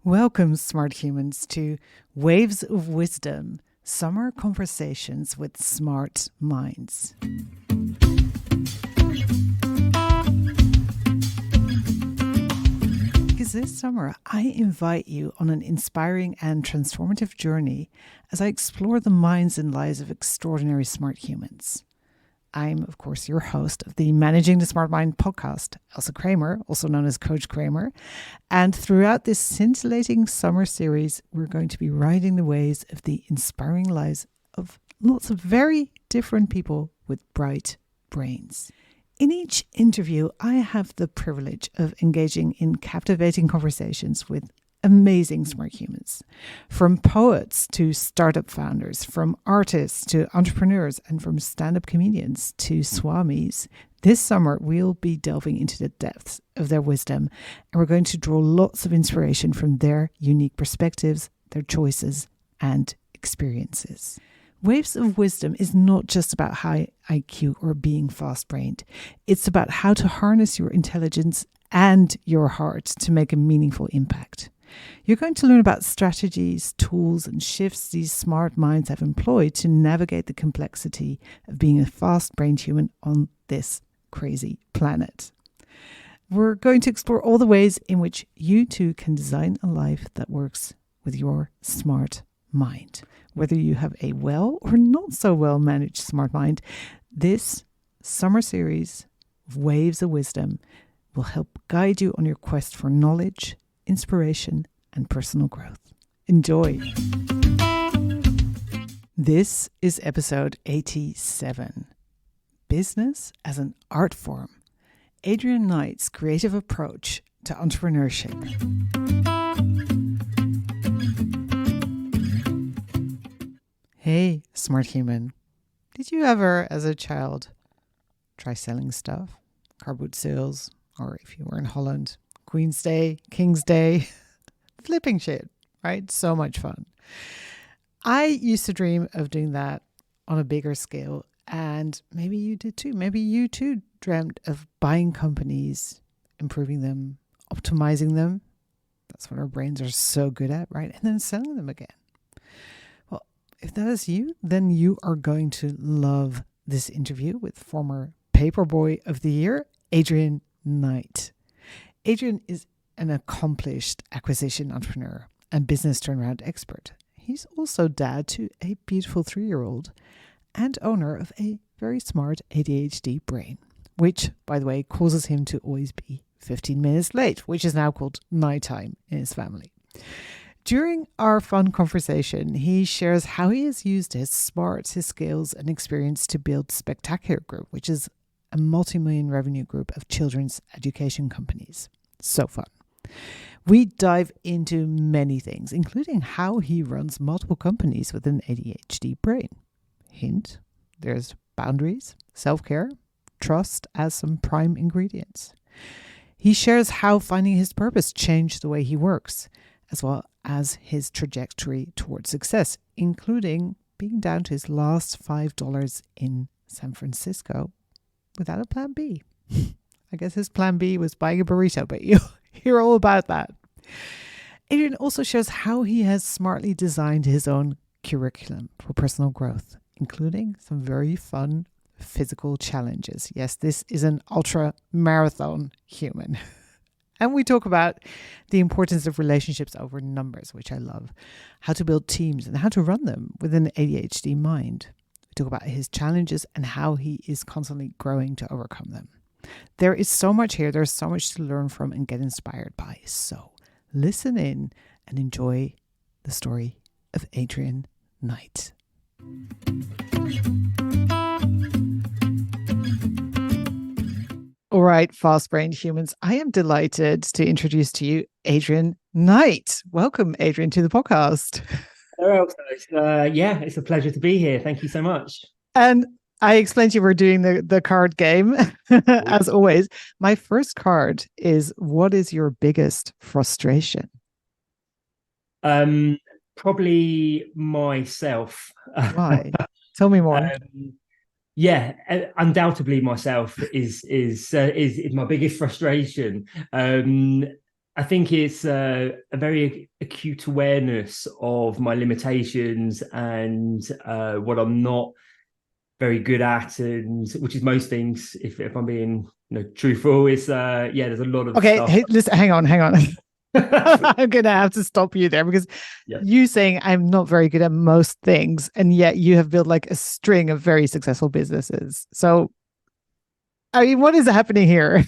Welcome, smart humans, to Waves of Wisdom, Summer Conversations with Smart Minds. Because this summer, I invite you on an inspiring and transformative journey as I explore the minds and lives of extraordinary smart humans. I'm, of course, your host of the Managing the Smart Mind podcast, Elsa Kramer, also known as Coach Kramer. And throughout this scintillating summer series, we're going to be riding the waves of the inspiring lives of lots of very different people with bright brains. In each interview, I have the privilege of engaging in captivating conversations with amazing smart humans, from poets to startup founders, from artists to entrepreneurs, and from stand-up comedians to swamis. This summer, we'll be delving into the depths of their wisdom, and we're going to draw lots of inspiration from their unique perspectives, their choices, and experiences. Waves of Wisdom is not just about high IQ or being fast-brained. It's about how to harness your intelligence and your heart to make a meaningful impact. You're going to learn about strategies, tools, and shifts these smart minds have employed to navigate the complexity of being a fast-brained human on this crazy planet. We're going to explore all the ways in which you too can design a life that works with your smart mind. Whether you have a well or not so well managed smart mind, this summer series of Waves of Wisdom will help guide you on your quest for knowledge, inspiration, and personal growth. Enjoy. This is episode 87, Business as an Art Form, Adrian Knight's creative approach to entrepreneurship. Hey, smart human. Did you ever, as a child, try selling stuff? Car boot sales, or if you were in Holland, Queen's Day, King's Day, flipping shit, right? So much fun. I used to dream of doing that on a bigger scale, and maybe you did too. Maybe you too dreamt of buying companies, improving them, optimizing them. That's what our brains are so good at, right? And then selling them again. Well, if that is you, then you are going to love this interview with former Paperboy of the Year, Adrian Knight. Adrian is an accomplished acquisition entrepreneur and business turnaround expert. He's also dad to a beautiful 3-year-old and owner of a very smart ADHD brain, which, by the way, causes him to always be 15 minutes late, which is now called nighttime in his family. During our fun conversation, he shares how he has used his smarts, his skills, and experience to build Spectacular Group, which is a multi-million revenue group of children's education companies. So fun. We dive into many things, including how he runs multiple companies with an ADHD brain. Hint, there's boundaries, self-care, trust as some prime ingredients. He shares how finding his purpose changed the way he works, as well as his trajectory towards success, including being down to his last $5 in San Francisco without a plan B. I guess his plan B was buying a burrito, but you'll hear all about that. Adrian also shows how he has smartly designed his own curriculum for personal growth, including some very fun physical challenges. Yes, this is an ultra marathon human. And we talk about the importance of relationships over numbers, which I love, how to build teams and how to run them with an ADHD mind. We talk about his challenges and how he is constantly growing to overcome them. There is so much here. There's so much to learn from and get inspired by. So listen in and enjoy the story of Adrian Knight. All right, fast-brained humans, I am delighted to introduce to you Adrian Knight. Welcome, Adrian, to the podcast. Hello, it's a pleasure to be here. Thank you so much. And I explained to you we're doing the card game, as always. My first card is, what is your biggest frustration? Probably myself. Why? Tell me more. Undoubtedly myself is my biggest frustration. I think it's a very acute awareness of my limitations and what I'm not very good at, and which is most things. If I'm being truthful, it's yeah. There's a lot of Okay, stuff. hey, listen, hang on. I'm gonna have to stop you there because Yeah. you saying I'm not very good at most things, and yet you have built like a string of very successful businesses. So, I mean, what is happening here?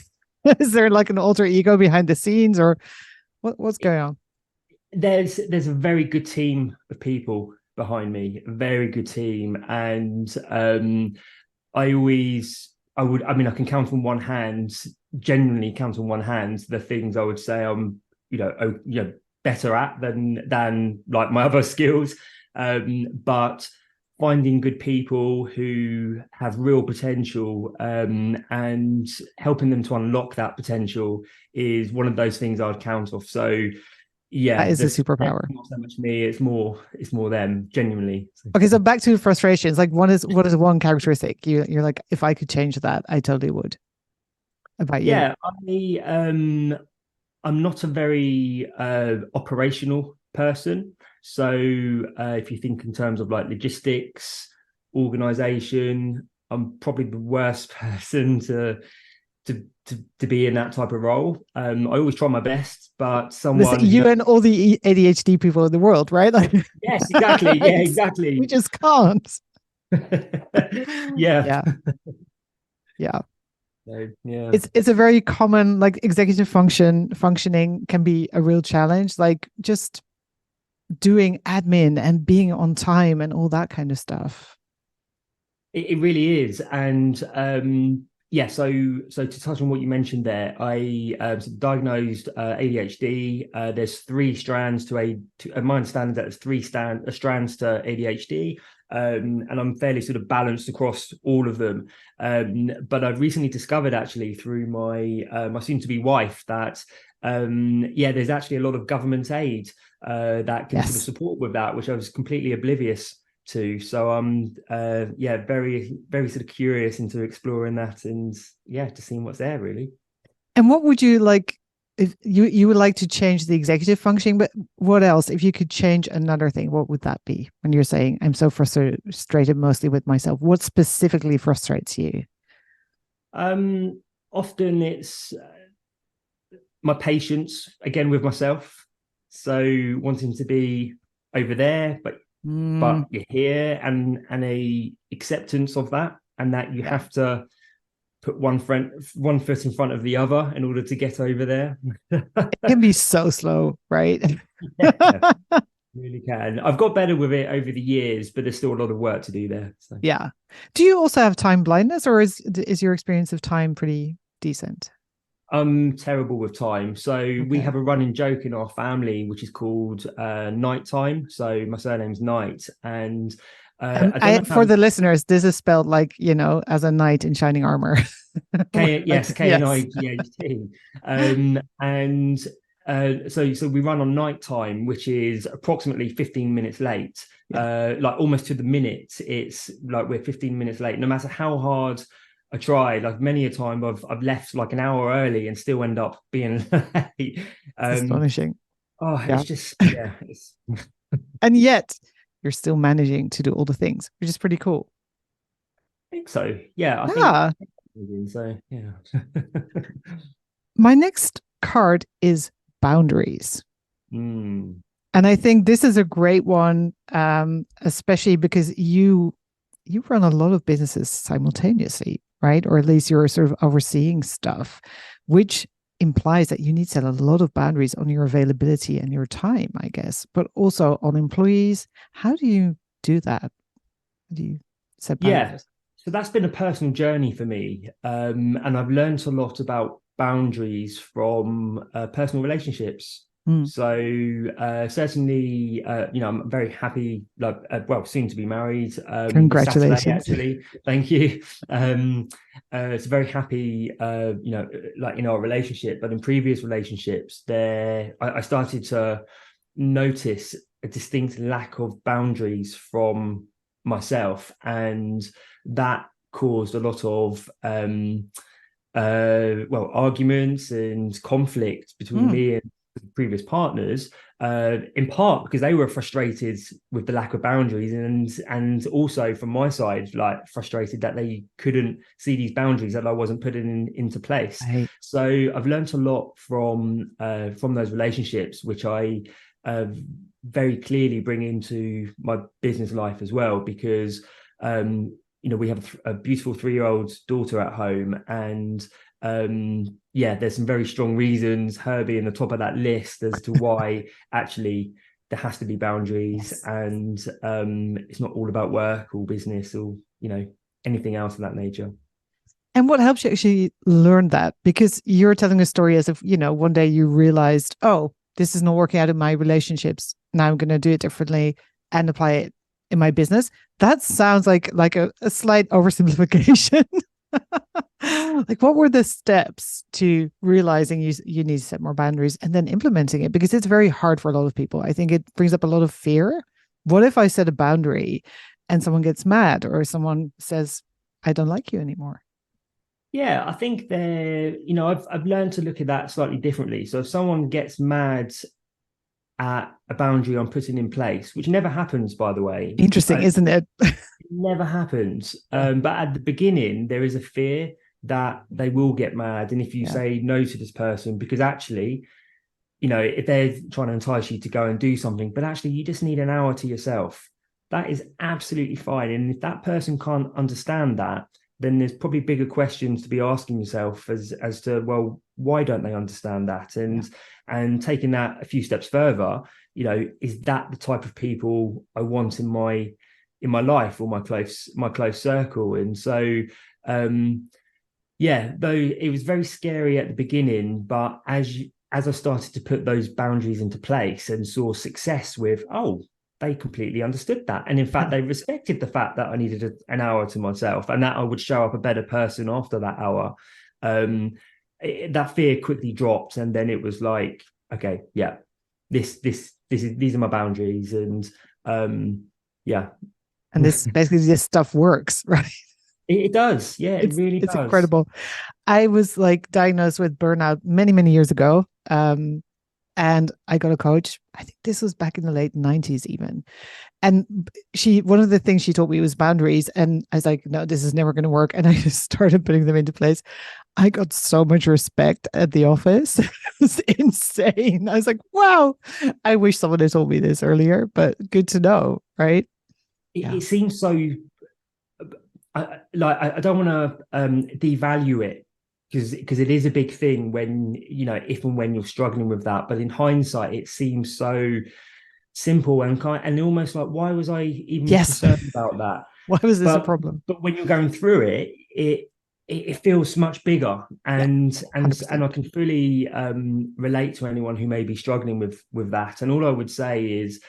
Is there like an alter ego behind the scenes, or what's going on? There's a very good team of people behind me, a very good team, and I mean, I can count on one hand, genuinely count on one hand the things I would say I'm, better at than like my other skills. But finding good people who have real potential, and helping them to unlock that potential is one of those things I'd count off. So That yeah, is a this superpower. not so much me, it's more them, genuinely. So, Okay, so back to frustrations. Like, what is one characteristic you're like, if I could change that, I totally would. About you? yeah, I'm not a very operational person. So if you think in terms of like logistics, organization, I'm probably the worst person to be in that type of role. I always try my best, but Listen, someone who you and all the ADHD people in the world, right? Like, yes, exactly, yeah, we exactly. just can't. Yeah. Yeah, yeah. So, yeah. It's a very common like executive functioning can be a real challenge. Like just doing admin and being on time and all that kind of stuff. It really is, and yeah. So to touch on what you mentioned there, I diagnosed ADHD. There's three strands to my understanding that there's strands to ADHD, and I'm fairly sort of balanced across all of them. But I've recently discovered actually through my soon to be wife that yeah, there's actually a lot of government aid that can sort of Yes. support with that, which I was completely oblivious to. So I'm yeah, very, very sort of curious into exploring that and yeah, just seeing what's there really. And what would you like if you would like to change the executive functioning, but what else? If you could change another thing, what would that be? When you're saying I'm so frustrated mostly with myself, what specifically frustrates you? Um, Often it's my patience again with myself. So wanting to be over there, but Mm, you're here, and a acceptance of that, and that you yeah, have to put one foot in front of the other in order to get over there. it can be so slow, right? Yeah, really can. I've got better with it over the years, but there's still a lot of work to do there. So Yeah. Do you also have time blindness, or is your experience of time pretty decent? I'm terrible with time. So we Okay. have a running joke in our family, which is called night time. So my surname's Knight, and And I don't I, know for how the listeners, this is spelled like, as a knight in shining armor. Yes, Yes. KNIGHT. And so we run on night time, which is approximately 15 minutes late. Yeah. Like almost to the minute. It's like we're 15 minutes late. No matter how hard I try, like many a time I've left like an hour early and still end up being late. It's Um, astonishing. oh, Yeah. it's just yeah, it's And yet you're still managing to do all the things, which is pretty cool. I think so. Yeah, I think Yeah. so. Yeah. My next card is boundaries. Mm, And I think this is a great one, especially because you run a lot of businesses simultaneously, right? Or at least you're sort of overseeing stuff, which implies that you need to set a lot of boundaries on your availability and your time, I guess, but also on employees. How do you do that? How do you set yeah. boundaries? So that's been a personal journey for me. And I've learned a lot about boundaries from personal relationships. Mm, So certainly, I'm very happy, like, well, soon to be married this Saturday, congratulations. actually. Thank you. So very happy, like in our relationship, but in previous relationships, I started to notice a distinct lack of boundaries from myself, and that caused a lot of well, arguments and conflict between Mm, me previous partners, in part because they were frustrated with the lack of boundaries, and also from my side, like frustrated that they couldn't see these boundaries that I wasn't putting into place. Right. So I've learned a lot from those relationships, which I very clearly bring into my business life as well, because we have a beautiful 3-year-old daughter at home, and there's some very strong reasons, her being the top of that list, as to why actually there has to be boundaries. Yes. And it's not all about work or business or anything else of that nature. And what helps you actually learn that? Because you're telling a story as if, one day you realized, oh, this is not working out in my relationships. Now I'm going to do it differently and apply it in my business. That sounds like a slight oversimplification. Like, what were the steps to realizing you need to set more boundaries and then implementing it? Because it's very hard for a lot of people. I think it brings up a lot of fear. What if I set a boundary and someone gets mad, or someone says, I don't like you anymore? Yeah, I think I've learned to look at that slightly differently. So if someone gets mad at a boundary I'm putting in place, which never happens, by the way. Interesting, isn't it? It never happens. Yeah. But at the beginning, there is a fear that they will get mad. And if you say no to this person, because actually, if they're trying to entice you to go and do something, but actually you just need an hour to yourself, that is absolutely fine. And if that person can't understand that, then there's probably bigger questions to be asking yourself as to, well, why don't they understand that? And taking that a few steps further, is that the type of people I want in my life, or my close circle? And so though it was very scary at the beginning, but as I started to put those boundaries into place and saw success with, they completely understood that. And in fact, they respected the fact that I needed an hour to myself, and that I would show up a better person after that hour. That fear quickly dropped. And then it was like, okay, yeah, these are my boundaries. And yeah. And this stuff works, right? It does. Yeah, it really it's does. incredible. I was like diagnosed with burnout many, many years ago. And I got a coach. I think this was back in the late 90s even. And one of the things she taught me was boundaries. And I was like, no, this is never going to work. And I just started putting them into place. I got so much respect at the office. It was insane. I was like, wow, I wish someone had told me this earlier, but good to know, right? It seems so, I don't want to devalue it, because it is a big thing when, if and when you're struggling with that. But in hindsight, it seems so simple and almost like, why was I even concerned about that? Why was this a problem? But when you're going through it feels much bigger, and I can fully relate to anyone who may be struggling with that. And all I would say is,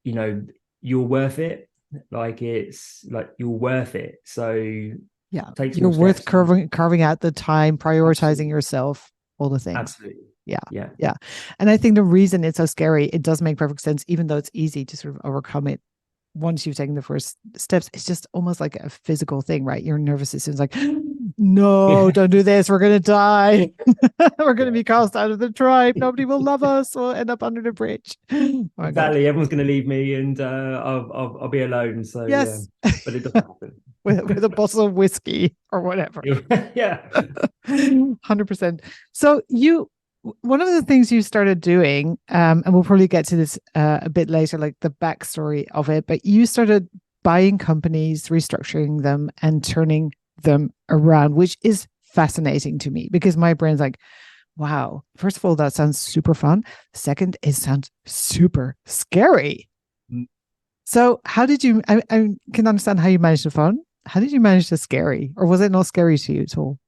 you're worth it. Like, it's like, you're worth it. So you're worth carving out the time, prioritizing yourself, all the things. Absolutely. Yeah. And I think the reason it's so scary, it does make perfect sense, even though it's easy to sort of overcome it once you've taken the first steps. It's just almost like a physical thing, right? Your nervous system's like, no, don't do this. We're going to die. We're going to be cast out of the tribe. Nobody will love us. We'll end up under the bridge. Oh exactly. Everyone's going to leave me, and I'll be alone. So yes. But it doesn't happen. with a bottle of whiskey or whatever. Yeah. 100%. So one of the things you started doing, and we'll probably get to this a bit later, like the backstory of it, but you started buying companies, restructuring them, and turning them around, which is fascinating to me, because my brain's like, wow, first of all, that sounds super fun. Second, it sounds super scary. So how did you, I can understand how you managed the fun. How did you manage the scary? Or was it not scary to you at all?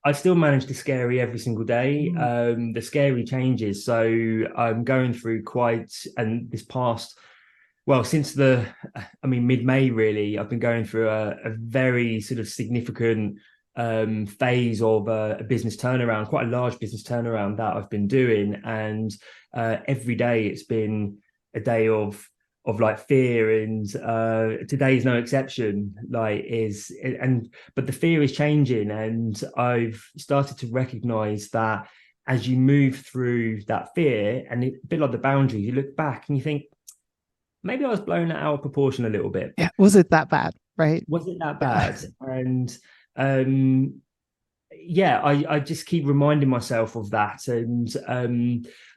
I still manage the scary every single day. The scary changes. So I'm going through and this past, since mid-May, really, I've been going through a very sort of significant phase of a business turnaround, quite a large business turnaround that I've been doing. And every day it's been a day of like fear, and today is no exception. But the fear is changing, and I've started to recognize that as you move through that fear, and a bit like the boundaries, you look back and you think, maybe I was blown out of proportion a little bit. Yeah. Was it that bad? Right. Was it that Yeah. bad? And um, yeah, I just keep reminding myself of that, and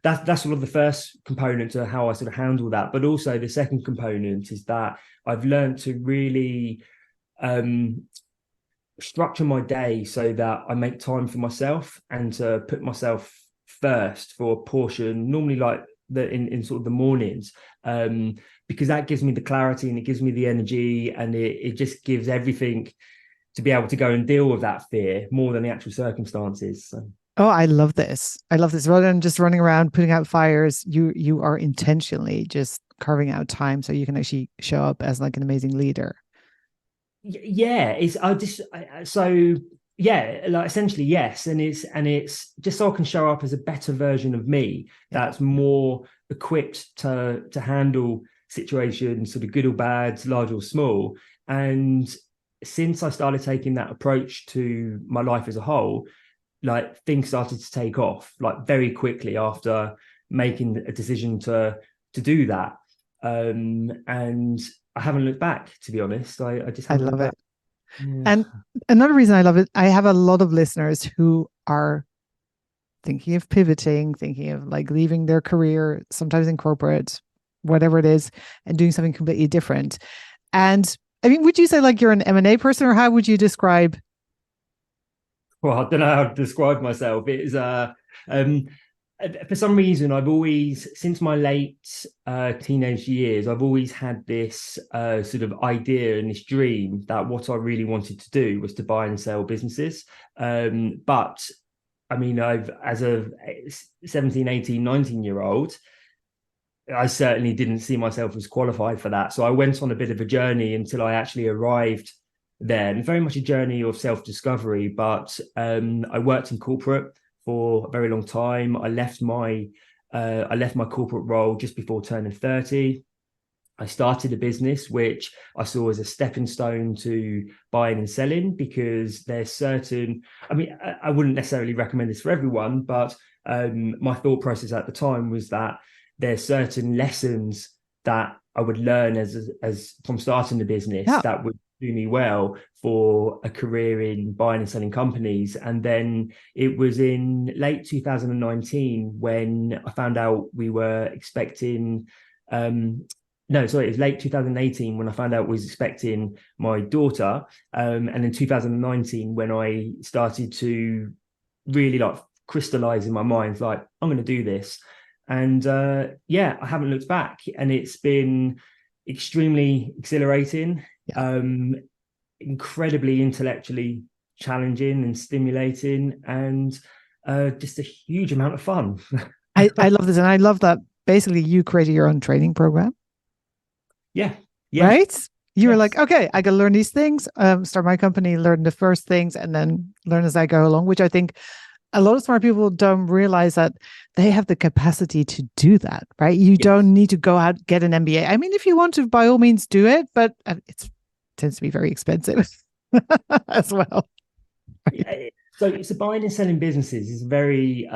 that's sort of the first component to how I sort of handle that. But also the second component is that I've learned to really um, structure my day so that I make time for myself and to put myself first for a portion, normally like in sort of the mornings, because that gives me the clarity and it gives me the energy, and it just gives everything to be able to go and deal with that fear more than the actual circumstances. So. Oh, I love this. I love this. Rather than just running around putting out fires, you are intentionally just carving out time so you can actually show up as like an amazing leader. Yeah, it's I just so yeah, like essentially yes, and it's just so I can show up as a better version of me Yeah. that's more equipped to handle situations, sort of good or bad, large or small. And since I started taking that approach to my life as a whole, like things started to take off like very quickly after making a decision to do that. And I haven't looked back, to be honest. I just I haven't looked love back. it. Yeah. And another reason I love it, I have a lot of listeners who are thinking of pivoting, thinking of like leaving their career, sometimes in corporate, whatever it is, and doing something completely different. And I mean, would you say like you're an M&A person, or how would you describe? Well, I don't know how to describe myself. It is um for some reason I've always, since my late teenage years, I've always had this sort of idea and this dream that what I really wanted to do was to buy and sell businesses. But I mean, I've, as a 17, 18, 19-year old, I certainly didn't see myself as qualified for that. So I went on a bit of a journey until I actually arrived there, and very much a journey of self-discovery. But I worked in corporate for a very long time. I left my corporate role just before turning 30. I started a business which I saw as a stepping stone to buying and selling, because there's certain, I mean, I wouldn't necessarily recommend this for everyone, but my thought process at the time was that there's certain lessons that I would learn as from starting the business Yeah. that would do me well for a career in buying and selling companies. And then it was in late 2019 when I found out we were expecting no, sorry, it was late 2018 when I found out I was expecting my daughter. And in 2019, when I started to really like crystallize in my mind, like, I'm going to do this. And yeah, I haven't looked back. And it's been extremely exhilarating, Yeah. incredibly intellectually challenging and stimulating, and just a huge amount of fun. I love this. And I love that basically you created your own training program, Yeah. Yeah. right? You were like, Yes. okay, I got to learn these things, start my company, learn the first things, and then learn as I go along, which I think a lot of smart people don't realize that they have the capacity to do that, right? You Yes. don't need to go out, get an MBA. I mean, if you want to, by all means, do it, but it tends to be very expensive as well. Right? Yeah, so buying and selling businesses is very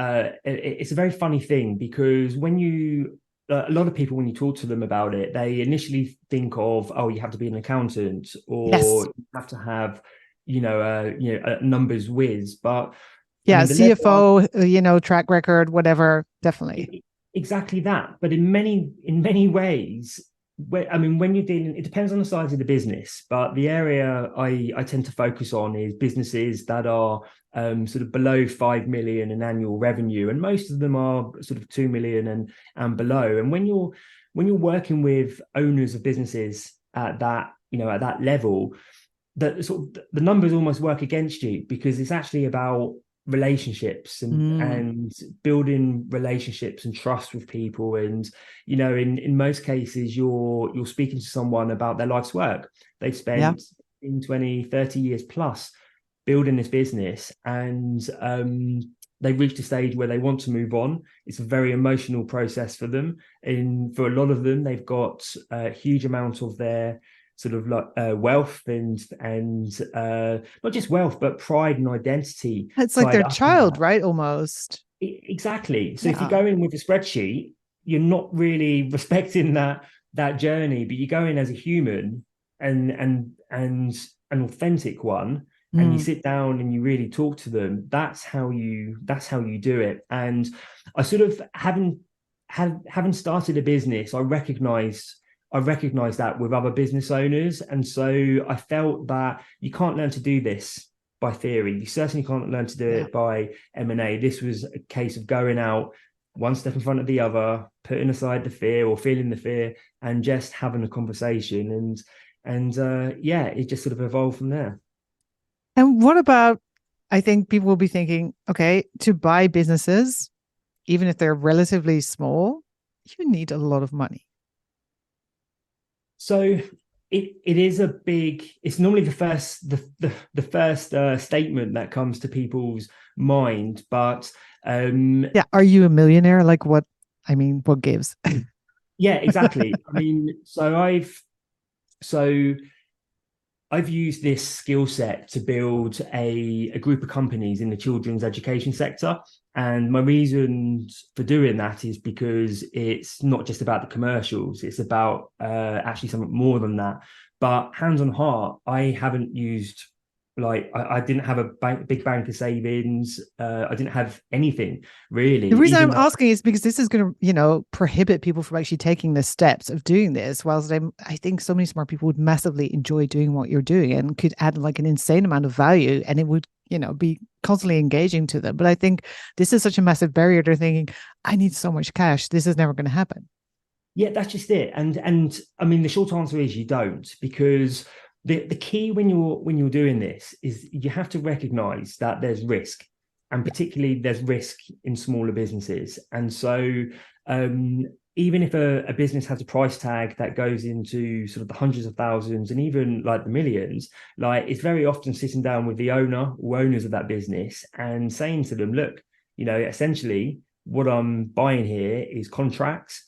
it's a very funny thing, because when you a lot of people, when you talk to them about it, they initially think of, oh, you have to be an accountant, Yes. or you have to have a numbers whiz. But I Yeah. mean, the level CFO, track record, whatever. Definitely. exactly that. But in many ways, I mean, when you're dealing, it depends on the size of the business. But the area I tend to focus on is businesses that are sort of below 5 million in annual revenue, and most of them are sort of 2 million and below. And when you're working with owners of businesses at that, at that level, that sort of the numbers almost work against you, because it's actually about relationships Mm, and building relationships and trust with people. And in most cases, you're speaking to someone about their life's work. They've yeah. spent in 20, 30 years plus building this business, and they've reached a stage where they want to move on. It's a very emotional process for them, and for a lot of them, they've got a huge amount of their sort of like wealth and not just wealth, but pride and identity It's like tied their up in child, that. right? Almost. Exactly. So if you Yeah. go in with a spreadsheet, you're not really respecting that journey, but you go in as a human and an authentic one, and you Mm. sit down and you really talk to them. That's how you do it. And I sort of having started a business, I recognized that with other business owners. And so I felt that you can't learn to do this by theory. You certainly can't learn to do Yeah. it by M&A. This was a case of going out one step in front of the other, putting aside the fear or feeling the fear, and just having a conversation. And yeah, it just sort of evolved from there. And what about, I think people will be thinking, okay, to buy businesses, even if they're relatively small, you need a lot of money. So it is a big. It's normally the first statement that comes to people's mind, but um, Yeah. Are you a millionaire? Like what? I mean, what gives? yeah, exactly. I mean, so I've used this skill set to build a group of companies in the children's education sector. And my reasons for doing that is because it's not just about the commercials, it's about actually something more than that. But hands on heart, I haven't used I didn't have a big bank of savings. I didn't have anything The really, reason even I'm though asking is because this is going to, prohibit people from actually taking the steps of doing this. Whilst I think so many smart people would massively enjoy doing what you're doing and could add like an insane amount of value, and it would, be constantly engaging to them. But I think this is such a massive barrier to thinking, I need so much cash. This is never going to happen. yeah, that's just it. And I mean, the short answer is you don't, because the key when you're doing this is you have to recognize that there's risk, and particularly there's risk in smaller businesses. And so um, even if a business has a price tag that goes into sort of the hundreds of thousands and even like the millions, like it's very often sitting down with the owner or owners of that business and saying to them, look, essentially what I'm buying here is contracts,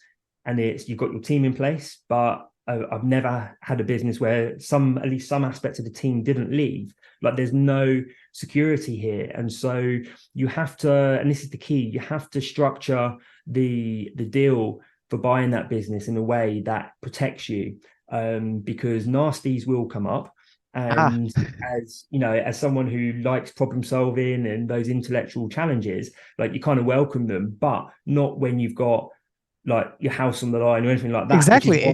and it's you've got your team in place, but I've never had a business where at least some aspects of the team didn't leave. Like there's no security here, and so you have to, and this is the key, you have to structure the deal for buying that business in a way that protects you, because nasties will come up. Ah, And as you know, as someone who likes problem solving and those intellectual challenges, like you kind of welcome them, but not when you've got like your house on the line or anything like that, exactly.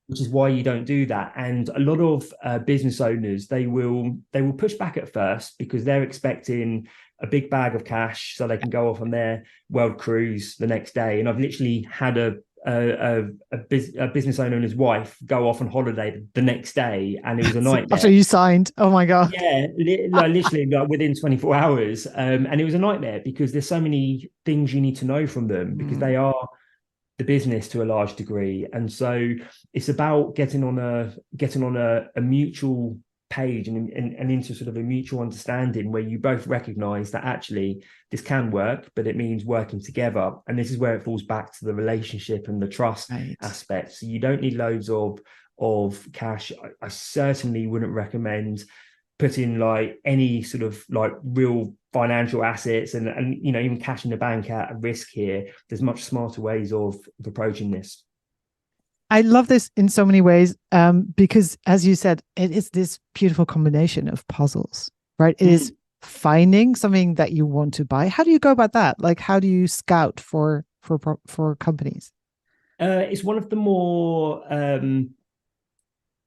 which is why you don't do that. And a lot of business owners, they will push back at first because they're expecting a big bag of cash so they can go off on their world cruise the next day. And I've literally had a business owner and his wife go off on holiday the next day, and it was a After nightmare. you signed. Oh my God. Yeah, literally like within 24 hours. And it was a nightmare because there's so many things you need to know from them because Mm, they are the business to a large degree. And so it's about getting on a mutual page and into sort of a mutual understanding where you both recognize that actually this can work, but it means working together. And this is where it falls back to the relationship and the trust right. aspect. So you don't need loads of cash. I certainly wouldn't recommend put in like any sort of like real financial assets and even cash in the bank at risk here. There's much smarter ways of approaching this. I love this in so many ways, because, as you said, it is this beautiful combination of puzzles, right? It is Mm. finding something that you want to buy. How do you go about that? Like, how do you scout for companies? It's one of the more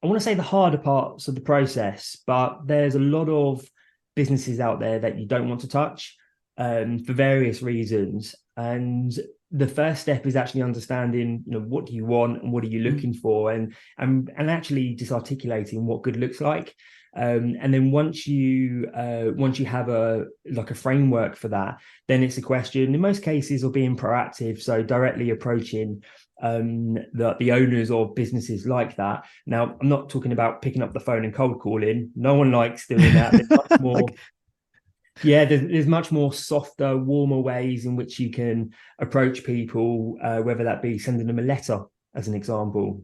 I want to say the harder parts of the process, but there's a lot of businesses out there that you don't want to touch, for various reasons. And the first step is actually understanding, what do you want and what are you Mm. looking for, and actually just articulating what good looks like. And then once you have a framework for that, then it's a question in most cases of being proactive, so directly approaching the owners of businesses like that. Now, I'm not talking about picking up the phone and cold calling. No one likes doing that. There's much more, Like, yeah, there's much more softer, warmer ways in which you can approach people, whether that be sending them a letter, as an example.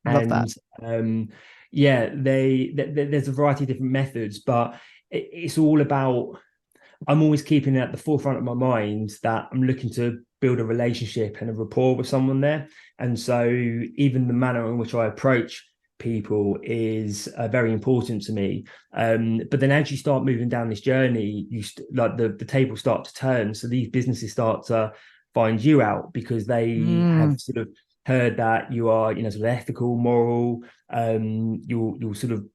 love that. And yeah, there's a variety of different methods, but it's all about I'm always keeping it at the forefront of my mind that I'm looking to build a relationship and a rapport with someone there. And so even the manner in which I approach people is very important to me. But then as you start moving down this journey, like the tables start to turn. So these businesses start to find you out because they have Mm. sort of heard that you are, sort of ethical, moral. You'll sort of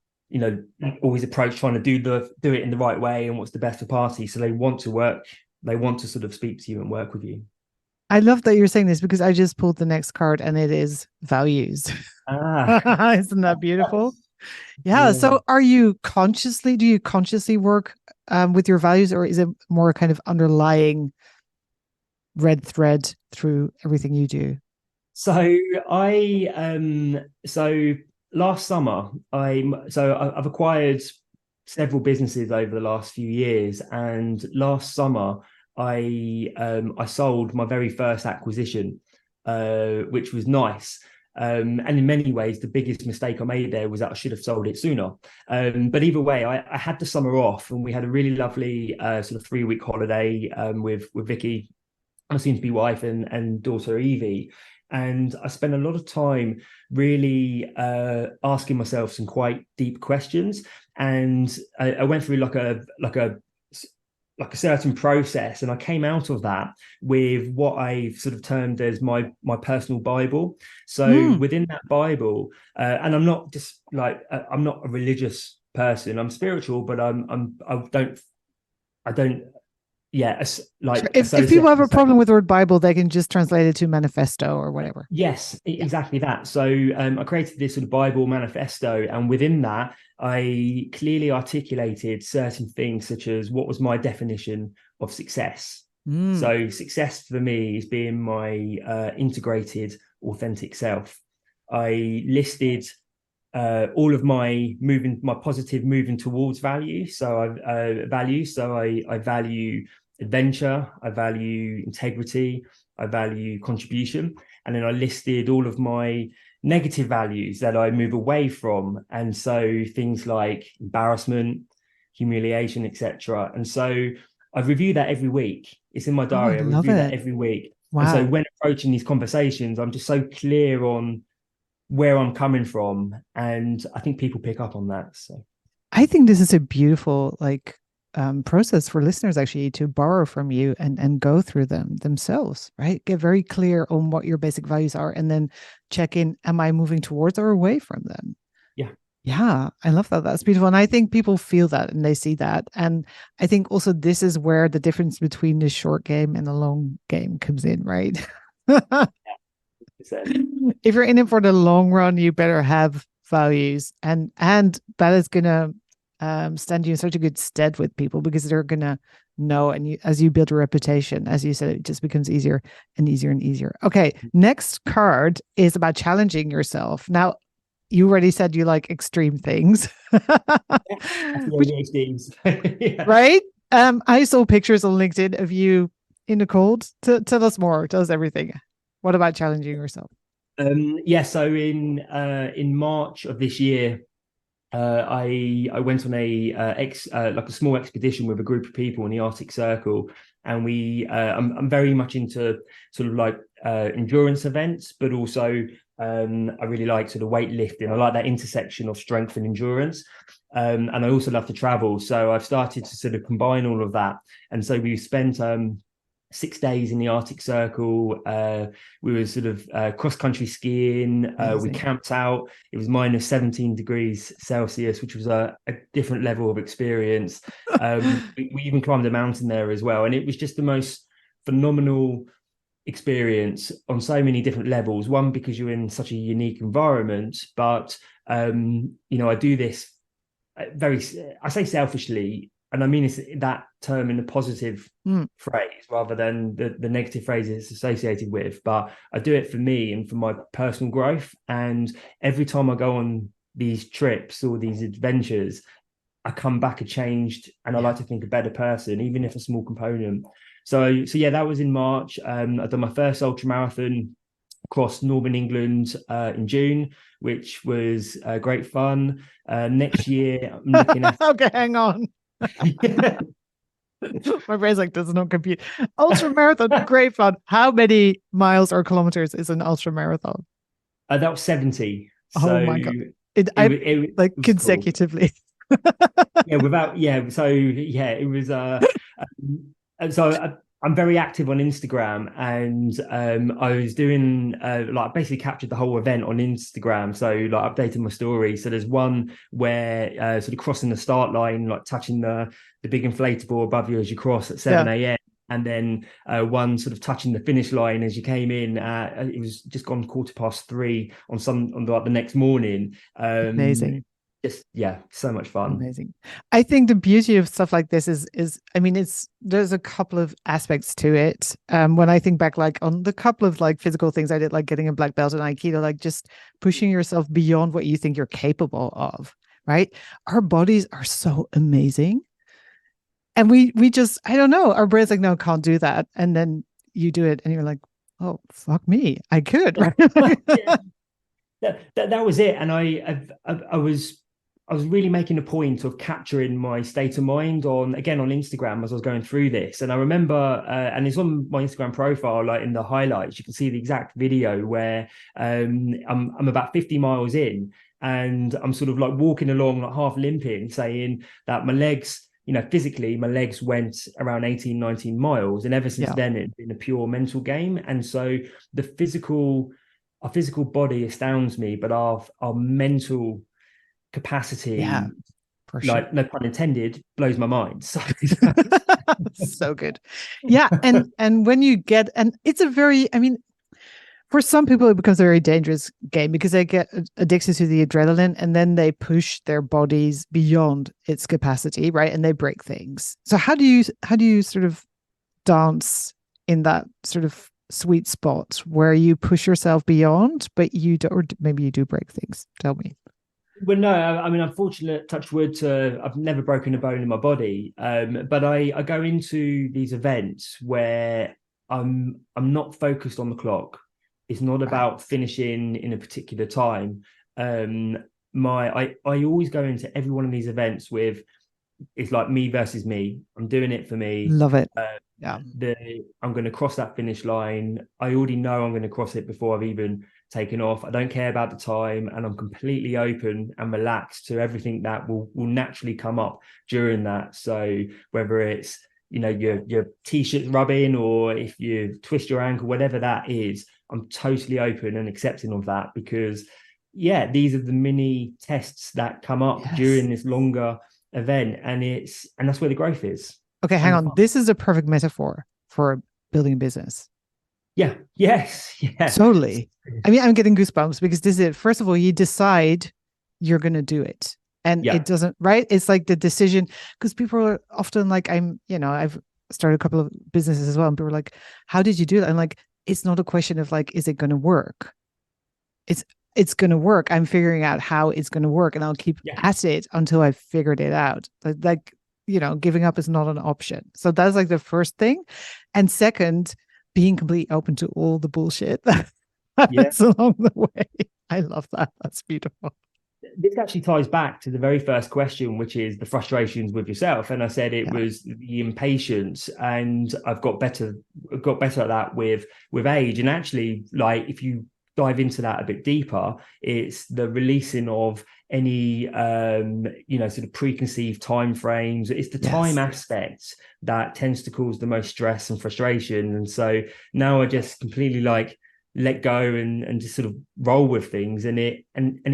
always approach trying to do it in the right way and what's the best for party. So they want to sort of speak to you and work with you. I love that you're saying this because I just pulled the next card and it is values. Ah, Isn't that beautiful? Yeah. yeah. So do you consciously work with your values, or is it more kind of underlying red thread through everything you do? So I so last summer I've acquired several businesses over the last few years, and last summer I sold my very first acquisition, which was nice. And in many ways, the biggest mistake I made there was that I should have sold it sooner. But either way, I had the summer off, and we had a really lovely sort of 3 week holiday with Vicky, my soon-to-be wife, and daughter Evie. And I spent a lot of time really asking myself some quite deep questions. And I went through like a certain process, and I came out of that with what I've sort of termed as my personal Bible. So Mm. within that Bible, and I'm not just like I'm not a religious person. I'm spiritual, but I don't yeah, Sure. like If people associate have a myself. problem with the word Bible, they can just translate it to manifesto or whatever. Yes, Yeah. exactly that. So I created this sort of Bible manifesto, and within that, I clearly articulated certain things, such as what was my definition of success. Mm. So success for me is being my integrated, authentic self. I listed all of my positive moving towards value. So I value adventure, I value integrity, I value contribution, and then I listed all of my negative values that I move away from, and so things like embarrassment, humiliation, etc. And so I review that every week. It's in my Oh, I diary. I love review that it. every week. And so Wow. when approaching these conversations, I'm just so clear on where I'm coming from, and I think people pick up on that. So I think this is a beautiful process for listeners actually to borrow from you and go through them themselves, right? Get very clear on what your basic values are and then check in, am I moving towards or away from them? yeah, Yeah, I love that. That's beautiful. And I think people feel that and they see that. And I think also this is where the difference between the short game and the long game comes in, right? so, If you're in it for the long run, you better have values, and that is gonna stand you in such a good stead with people because they're gonna know, and as you build a reputation, as you said, it just becomes easier and easier and easier. Okay, next card is about challenging yourself. Now, you already said you like extreme things, yeah, that's the which ADHDs. Yeah. right? I saw pictures on LinkedIn of you in the cold. Tell us more. Tell us everything. What about challenging yourself? Yeah. So in March of this year, I went on like a small expedition with a group of people in the Arctic Circle, and I'm very much into sort of like endurance events, but also I really like sort of weightlifting. I like that intersection of strength and endurance, and I also love to travel. So I've started to sort of combine all of that, and so we spent 6 days in the Arctic Circle. We were sort of cross country skiing. We Amazing. camped out. It was minus 17 degrees Celsius, which was a different level of experience. We even climbed a mountain there as well. And it was just the most phenomenal experience on so many different levels. One, because you're in such a unique environment, but I do this very, I say selfishly, and I mean that term in a positive Mm. phrase rather than the negative phrase it's associated with. But I do it for me and for my personal growth. And every time I go on these trips or these adventures, I come back a changed, and I Yeah. like to think a better person, even if a small component. So yeah, that was in March. I've done my first ultra marathon across Northern England in June, which was great fun. Next year, I'm looking at Okay, hang on. My brain's like, does not compute. Ultra marathon, great fun. How many miles or kilometers is an ultra marathon? That was 70. Oh So my God. I it like was cool. consecutively. Yeah, without yeah. So yeah, it was and so I'm very active on Instagram, and I was doing like basically captured the whole event on Instagram. So like updating my story. So there's one where sort of crossing the start line, like touching the big inflatable above you as you cross at Yeah, 7 a.m. And then one sort of touching the finish line as you came in. It was just gone 3:15 on like the next morning. amazing. Just yeah, so much fun. Amazing. I think the beauty of stuff like this is I mean it's there's a couple of aspects to it. When I think back like on the couple of like physical things I did, like getting a black belt in Aikido, like just pushing yourself beyond what you think you're capable of, right? Our bodies are so amazing. And we just I don't know, our brain's like, no, can't do that. And then you do it and you're like, oh fuck me, I could, right? Yeah, that was it. And I was really making a point of capturing my state of mind on again on Instagram as I was going through this. And I remember, and it's on my Instagram profile, like in the highlights, you can see the exact video where I'm about 50 miles in, and I'm sort of like walking along, like half limping, saying that my legs. Physically, my legs went around 18, 19 miles. And ever since Yeah. then, it's been a pure mental game. And so the our physical body astounds me, but our mental Yeah, capacity, for sure. like no pun intended, blows my mind. So So good. Yeah, and when you get and it's a very I mean for some people it becomes a very dangerous game because they get addicted to the adrenaline and then they push their bodies beyond its capacity, right? And they break things. So how do you sort of dance in that sort of sweet spot where you push yourself beyond but you do or maybe you do break things? Tell me. well, no, I mean, unfortunate touch wood. I've never broken a bone in my body, but I go into these events where I'm not focused on the clock. It's not Right. about finishing in a particular time. I always go into every one of these events with it's like me versus me. I'm doing it for me. Love it. Uh, Yeah. I'm going to cross that finish line. I already know I'm going to cross it before I've even taken off. I don't care about the time, and I'm completely open and relaxed to everything that will naturally come up during that. So whether it's your t-shirt rubbing or if you twist your ankle, whatever that is, I'm totally open and accepting of that because yeah, these are the mini tests that come up Yes. during this longer event, and that's where the growth is Okay, hang and the on. fun. This is a perfect metaphor for building a business. Yeah, yes, yeah, Totally. I mean, I'm getting goosebumps because this is it. First of all, you decide you're going to do it. And yeah, it doesn't, right? It's like the decision, because people are often like, I've started a couple of businesses as well. And people are like, how did you do that? I'm like, it's not a question of like, is it going to work? It's, it's going to work. I'm figuring out how it's going to work and I'll keep yeah, at it until I've figured it out. Giving up is not an option. So that's like the first thing. And second, being completely open to all the bullshit that yeah. happens along the way. I love that. That's beautiful. This actually ties back to the very first question, which is the frustrations with yourself. And I said it Yeah. was the impatience, and I've got better at that with age. And actually, like if you dive into that a bit deeper, it's the releasing of any sort of preconceived time frames. It's the time Yes. aspect that tends to cause the most stress and frustration. And so now I just completely like let go and just sort of roll with things, and it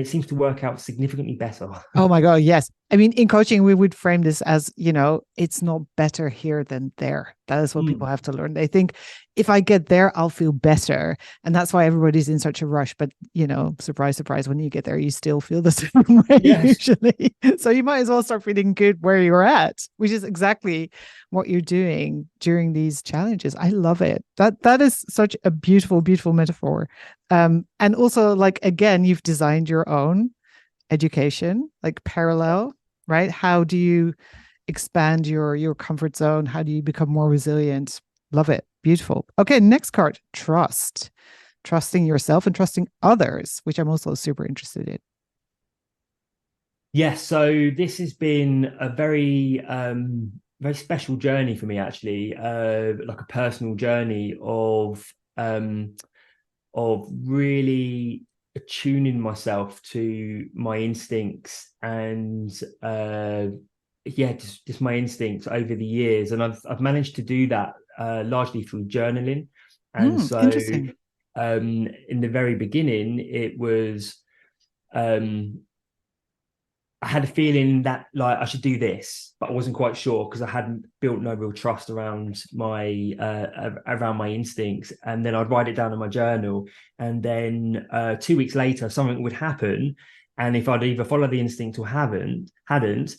seems to work out significantly better. Oh my God, yes. I mean, in coaching, we would frame this as, it's not better here than there. That is what people Mm. have to learn. They think if I get there, I'll feel better. And that's why everybody's in such a rush. But, surprise, surprise, when you get there, you still feel the same way Yes. usually. So you might as well start feeling good where you're at, which is exactly what you're doing during these challenges. I love it. That is such a beautiful, beautiful metaphor. And also, like, again, you've designed your own education, like parallel, right? How do you expand your comfort zone? How do you become more resilient? Love it. Beautiful. Okay, next card, trust. Trusting yourself and trusting others, which I'm also super interested in. Yes, so this has been a very very special journey for me, actually, like a personal journey of really attuning myself to my instincts and yeah, just my instincts over the years. And I've managed to do that largely through journaling. And so Interesting. in the very beginning, it was I had a feeling that like I should do this, but I wasn't quite sure because I hadn't built no real trust around my instincts. And then I'd write it down in my journal, and then 2 weeks later, something would happen, and if I'd either follow the instinct or hadn't,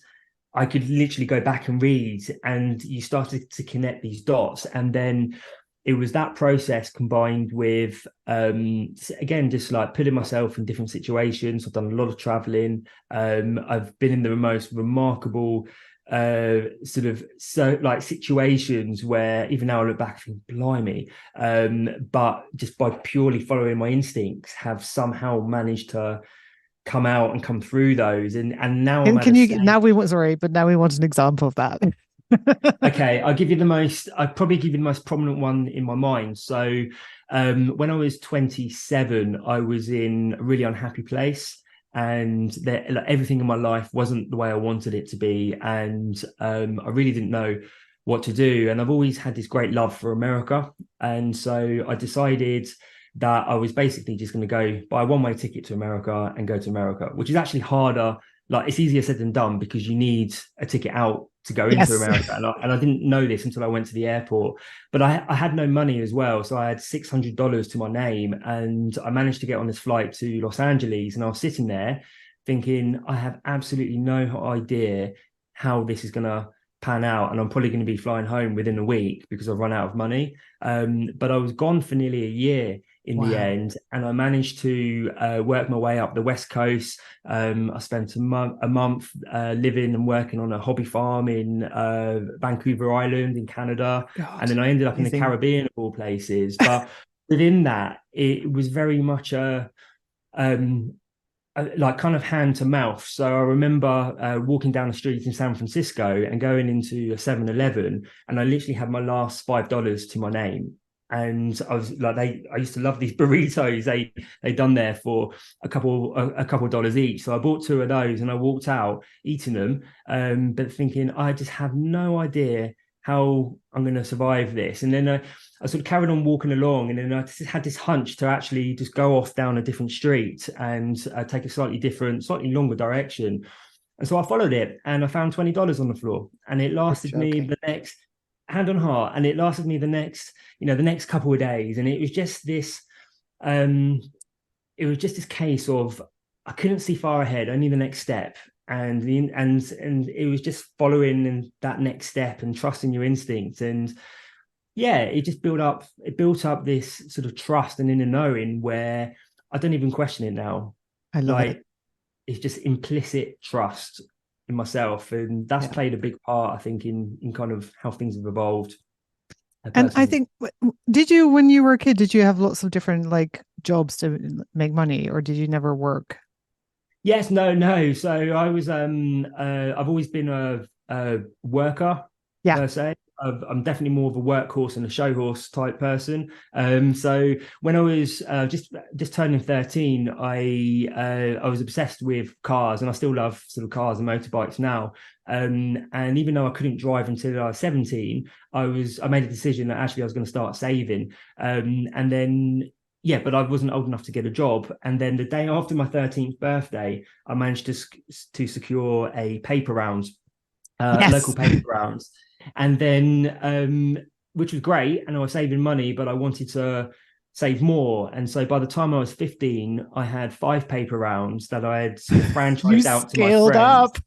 I could literally go back and read, and you started to connect these dots, and then it was that process combined with again just like putting myself in different situations. I've done a lot of traveling. I've been in the most remarkable sort of situations where even now I look back and think, blimey, but just by purely following my instincts have somehow managed to come out and come through those, and now I'm And at a can you stage. now we want sorry, but now we want an example of that. Okay, I'd probably give you the most prominent one in my mind. So when I was 27, I was in a really unhappy place, and like, everything in my life wasn't the way I wanted it to be. And I really didn't know what to do. And I've always had this great love for America. And so I decided that I was basically just going to go buy a one-way ticket to America and go to America, which is actually harder. Like, it's easier said than done because you need a ticket out to go into Yes. America. And I didn't know this until I went to the airport. But I had no money as well. So I had $600 to my name. And I managed to get on this flight to Los Angeles. And I was sitting there thinking, I have absolutely no idea how this is going to pan out. And I'm probably going to be flying home within a week because I've run out of money. But I was gone for nearly a year in the Wow. end, and I managed to work my way up the West Coast. I spent a month living and working on a hobby farm in Vancouver Island in Canada, and God. then I ended up in the Amazing. Caribbean of all places. But within that, it was very much um, like kind of hand to mouth. So I remember walking down the street in San Francisco and going into a 7-Eleven, and I literally had my last $5 to my name. And I was like, I used to love these burritos. They done there for a couple dollars each. So I bought two of those and I walked out eating them, but thinking I just have no idea how I'm going to survive this. And then I sort of carried on walking along, and then I just had this hunch to actually just go off down a different street and take a slightly different, slightly longer direction. And so I followed it, and I found $20 on the floor, and it You're lasted me joking. the next hand on heart, and it lasted me the next couple of days, and um, it was just this case of I couldn't see far ahead, only the next step, and it was just following that next step and trusting your instincts. And yeah, it built up this sort of trust and inner knowing where I don't even question it now. I love it. Like, it's just implicit trust in myself, and that's Yeah. played a big part, I think, in kind of how things have evolved And I personally. think, did you, when you were a kid, did you have lots of different like jobs to make money, or did you never work? Yes, no, no. So I've always been a worker Yeah. per se. I'm definitely more of a workhorse and a show horse type person. So when I was just turning 13, I was obsessed with cars, and I still love sort of cars and motorbikes now. And even though I couldn't drive until I was 17, I made a decision that actually I was going to start saving. And then yeah, but I wasn't old enough to get a job. And then the day after my 13th birthday, I managed to secure a paper round, local Yes. paper rounds. And then, which was great. And I was saving money, but I wanted to save more. And so by the time I was 15, I had 5 paper rounds that I had sort of You franchised out to my scaled friends. up.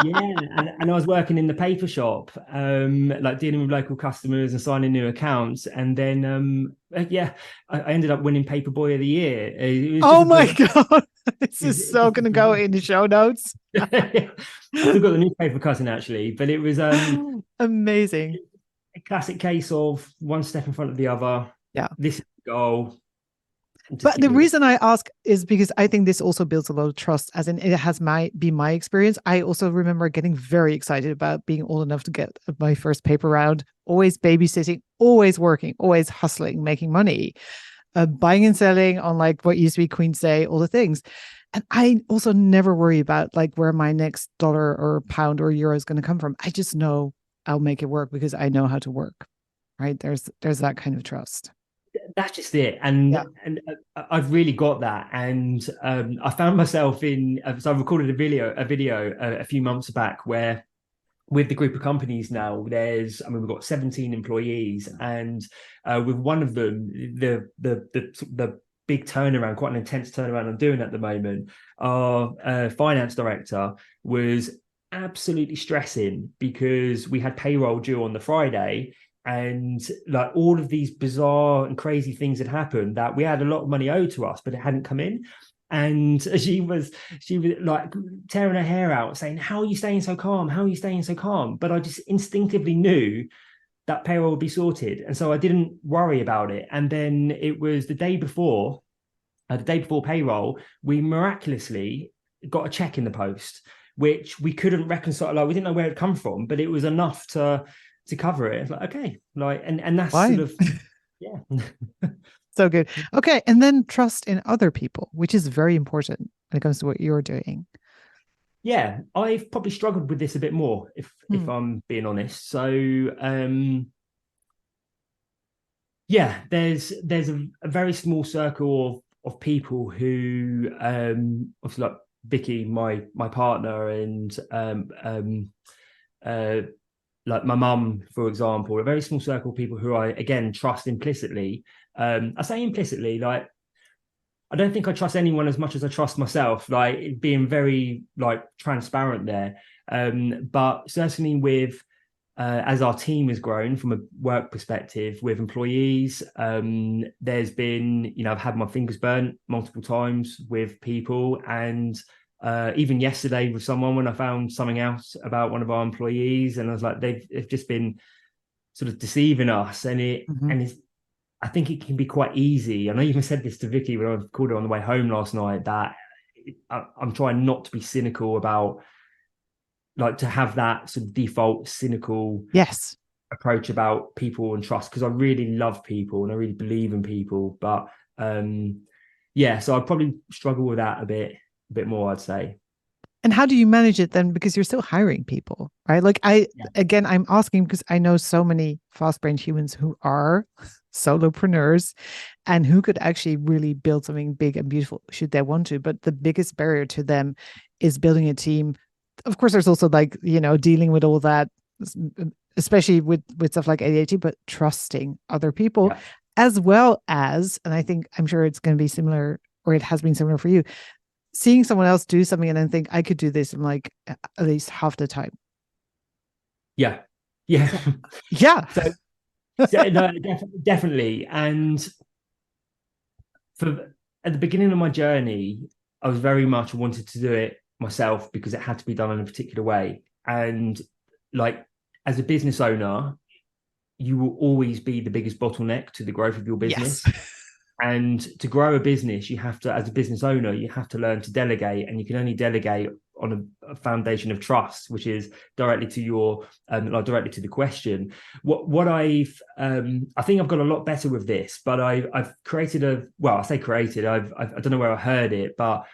Yeah, and I was working in the paper shop, like dealing with local customers and signing new accounts. And then, yeah, I ended up winning Paperboy of the Year. It was just Oh a my brilliant. God. This is It's so just a going to go brilliant. in the show notes. I've still got the newspaper cutting actually, but it was Amazing. a classic case of one step in front of the other. Yeah. This is the goal. Just But keep the moving. reason I ask is because I think this also builds a lot of trust, as in it has been my experience. I also remember getting very excited about being old enough to get my first paper round, always babysitting, always working, always hustling, making money, buying and selling on like what used to be Queen's Day, all the things. And I also never worry about like where my next dollar or pound or euro is going to come from. I just know I'll make it work because I know how to work. Right. There's that kind of trust. That's just it, Yeah. and I've really got that, and I found myself in. So I recorded a video a few months back where with the group of companies now, I mean, we've got 17 employees, and with one of them, the big turnaround, quite an intense turnaround I'm doing at the moment, our finance director was absolutely stressing because we had payroll due on the Friday. And like all of these bizarre and crazy things had happened that we had a lot of money owed to us, but it hadn't come in. And she was like tearing her hair out, saying, "How are you staying so calm? How are you staying so calm?" But I just instinctively knew that payroll would be sorted, and so I didn't worry about it. And then it was the day before payroll, we miraculously got a check in the post, which we couldn't reconcile. Like we didn't know where it come from, but it was enough to cover it. It's like okay, like and that's sort Fine. of yeah. So good. Okay. And then trust in other people, which is very important when it comes to what you're doing. Yeah, I've probably struggled with this a bit more, if Hmm. I'm being honest. So, yeah, there's a very small circle of people who, obviously like Vicky, my partner, and uh, like my mum, for example, a very small circle of people who I again trust implicitly. I say implicitly, like I don't think I trust anyone as much as I trust myself, like being very like transparent there. But certainly with as our team has grown from a work perspective with employees, there's been, I've had my fingers burnt multiple times with people. And even yesterday with someone when I found something else about one of our employees, and I was like, they've just been sort of deceiving us. And Mhm. it's I think it can be quite easy. And I even said this to Vicky when I called her on the way home last night that I'm trying not to be cynical about, like, to have that sort of default cynical Yes. approach about people and trust, because I really love people and I really believe in people. But yeah, so I probably struggle with that a bit more, I'd say. And how do you manage it then? Because you're still hiring people, right? Like Yeah. again, I'm asking because I know so many fast-brained humans who are solopreneurs and who could actually really build something big and beautiful should they want to. But the biggest barrier to them is building a team. Of course, there's also like, dealing with all that, especially with stuff like ADHD, but trusting other people Yeah. as well as, and I'm sure it's going to be similar, or it has been similar for you, seeing someone else do something and then think I could do this in like at least half the time. Yeah. Yeah. So yeah. So, no, definitely. And for at the beginning of my journey, I was very much wanted to do it myself because it had to be done in a particular way. And like as a business owner, you will always be the biggest bottleneck to the growth of your Yes. business. And to grow a business, you have to, as a business owner, you have to learn to delegate, and you can only delegate on a foundation of trust, which is directly to your, like directly to the question. What I think I've got a lot better with this, but I've created I say created, I don't know where I heard it, but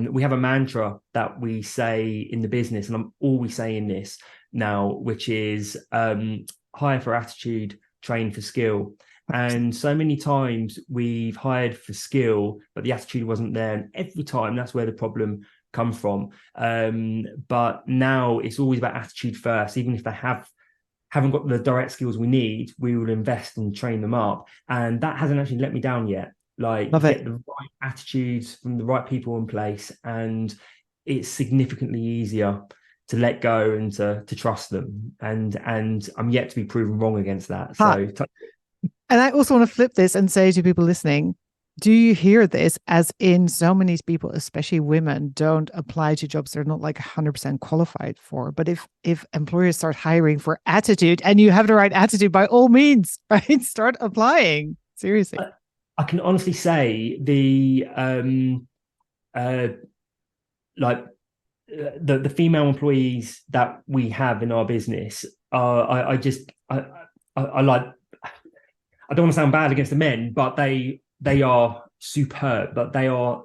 we have a mantra that we say in the business, and I'm always saying this now, which is hire for attitude, train for skill. And so many times we've hired for skill, but the attitude wasn't there. And every time that's where the problem comes from. But now it's always about attitude first. Even if they haven't got the direct skills we need, we will invest and train them up. And that hasn't actually let me down yet. Like you Love it. get the right attitudes from the right people in place, and it's significantly easier to let go and to trust them. And I'm yet to be proven wrong against that. Hot. So And I also want to flip this and say to people listening, do you hear this? As in, so many people, especially women, don't apply to jobs they're not like 100% qualified for. But if employers start hiring for attitude and you have the right attitude, by all means, right? Start applying. Seriously. I can honestly say uh like the female employees that we have in our business I just I like, I don't want to sound bad against the men, but they are superb, but they are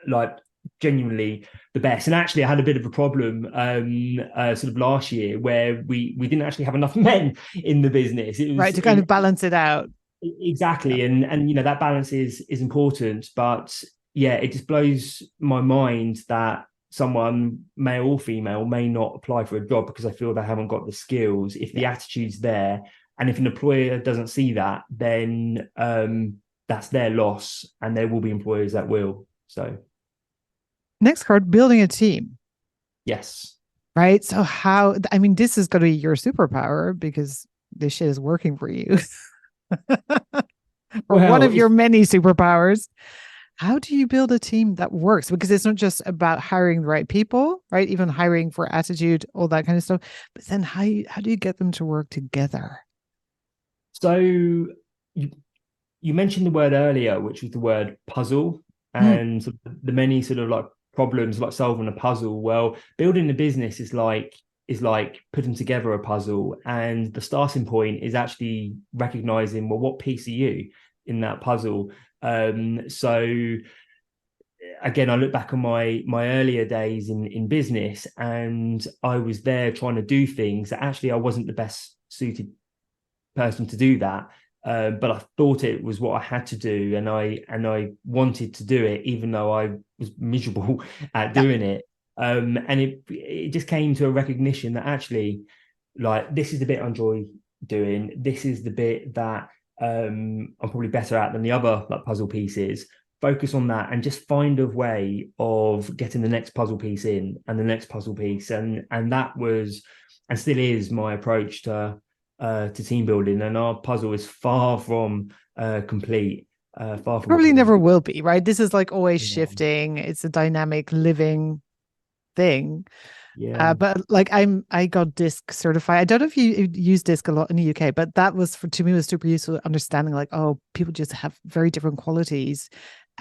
like genuinely the best. And actually, I had a bit of a problem sort of last year where we didn't actually have enough men in the business. It Right, was to kind of balance it out. Yeah. exactly, and that balance is important. But yeah, it just blows my mind that someone, male or female, may not apply for a job because they feel they haven't got the skills. If the Yeah. attitude's there, and if an employer doesn't see that, then that's their loss, and there will be employers that will. So Next card, building a team. yes. Right. So how, I mean, this is going to be your superpower because this shit is working for you. Or one Well, of your it's many superpowers. How do you build a team that works? Because it's not just about hiring the right people, right? Even hiring for attitude, all that kind of stuff. But then how do you get them to work together? so you you mentioned the word earlier, which was the word puzzle, Mm, and sort of the many sort of like problems like solving a puzzle. Well, building a business is like putting together a puzzle, and the starting point is actually recognizing, well, what piece are you in that puzzle? So again, I look back on my earlier days in business, and I was there trying to do things that actually I wasn't the best suited person to do that. But I thought it was what I had to do, and I wanted to do it, even though I was miserable at yeah, doing it. And it just came to a recognition that actually, like, this is the bit I enjoy doing. This is the bit that I'm probably better at than the other like puzzle pieces. Focus on that and just find a way of getting the next puzzle piece in and the next puzzle piece, and that was and still is my approach to team building, and our puzzle is far from complete, far from probably complete. never will be, right? This is like always Yeah, shifting. It's a dynamic living thing. yeah. But like I got disc certified. I don't know if you use disc a lot in the UK, but that was for to me was super useful understanding like, oh, people just have very different qualities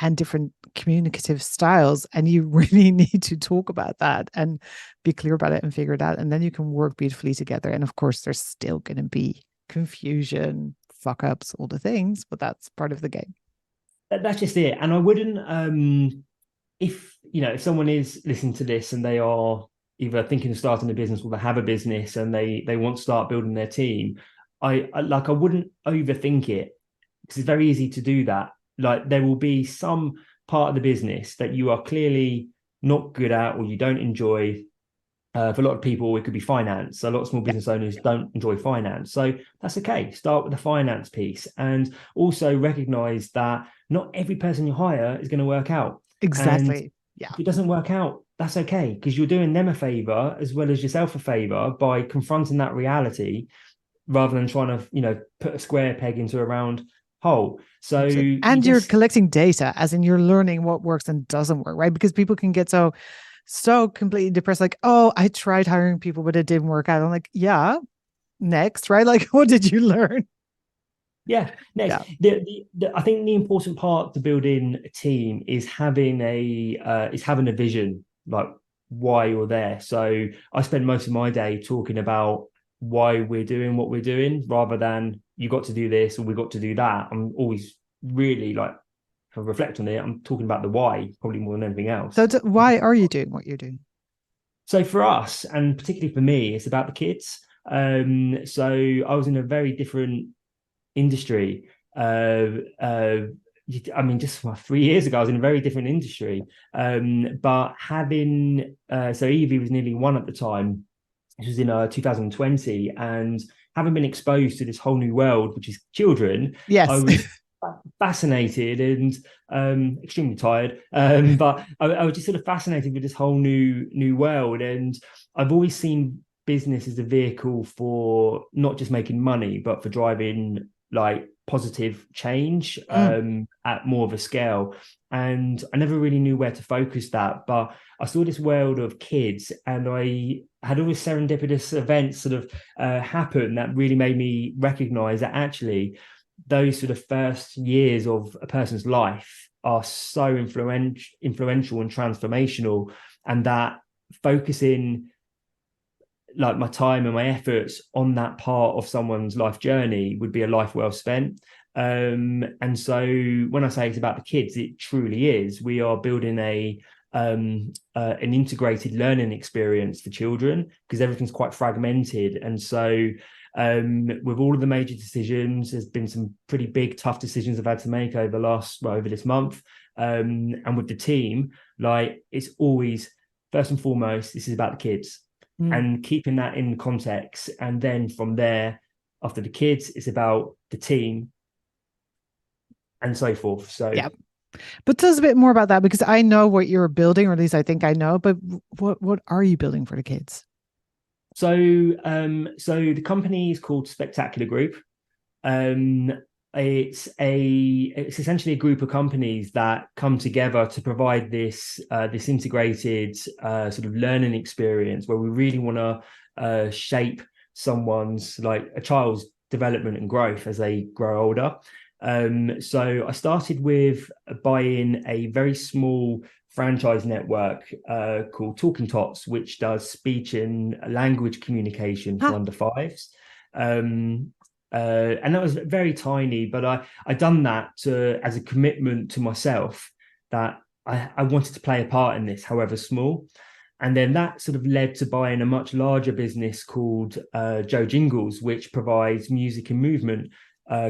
and different communicative styles. And you really need to talk about that and be clear about it and figure it out. And then you can work beautifully together. And of course, there's still gonna be confusion, fuck ups, all the things, but that's part of the game. That's just it. And I wouldn't if if someone is listening to this and they are either thinking of starting a business or they have a business and they want to start building their team, I wouldn't overthink it because it's very easy to do that. Like there will be some part of the business that you are clearly not good at or you don't enjoy. For a lot of people, it could be finance. A lot of small Yeah, business owners don't enjoy finance. So that's okay. Start with the finance piece and also recognize that not every person you hire is going to work out. And exactly. Yeah. if it doesn't work out, that's okay because you're doing them a favor as well as yourself a favor by confronting that reality rather than trying to, put a square peg into a round hole. So Absolutely. you And you're just, collecting data, as in you're learning what works and doesn't work, right? Because people can get so completely depressed, like, oh, I tried hiring people, but it didn't work out. I'm like, yeah, next, right? Like, what did you learn? yeah, next. Yeah, I think the important part to building a team is having a vision, like why you're there. So I spend most of my day talking about why we're doing what we're doing, rather than you got to do this or we got to do that. I'm always really like, if I reflect on it, I'm talking about the why probably more than anything else. so why are you doing what you're doing? So for us, and particularly for me, it's about the kids. So I was in a very different industry. I mean, just 3 years ago, I was in a very different industry. But having so Evie was nearly one at the time. This was in 2020, and having been exposed to this whole new world, which is children, I Yes. was fascinated and extremely tired. But I was just sort of fascinated with this whole new world, and I've always seen business as a vehicle for not just making money, but for driving like positive change Mm. at more of a scale. And I never really knew where to focus that, but I saw this world of kids, and I had all these serendipitous events sort of happen that really made me recognize that actually those sort of first years of a person's life are so influential and transformational, and that focusing like my time and my efforts on that part of someone's life journey would be a life well spent. And so when I say it's about the kids, it truly is. We are building an integrated learning experience for children because everything's quite fragmented. And so with all of the major decisions, there's been some pretty big, tough decisions I've had to make over this month. And with the team, like it's always first and foremost, this is about the kids and keeping that in context. And then from there, after the kids, it's about the team and so forth. So yeah. But tell us a bit more about that, because I know what you're building, or at least I think I know, but what are you building for the kids? So the company is called Spectacular Group. Um, it's essentially a group of companies that come together to provide this integrated sort of learning experience where we really want to shape someone's, like a child's development and growth as they grow older. So I started with buying a very small franchise network called Talking Tots, which does speech and language communication for under fives. And that was very tiny, but I done that as a commitment to myself that I wanted to play a part in this, however small. And then that sort of led to buying a much larger business called Joe Jingles, which provides music and movement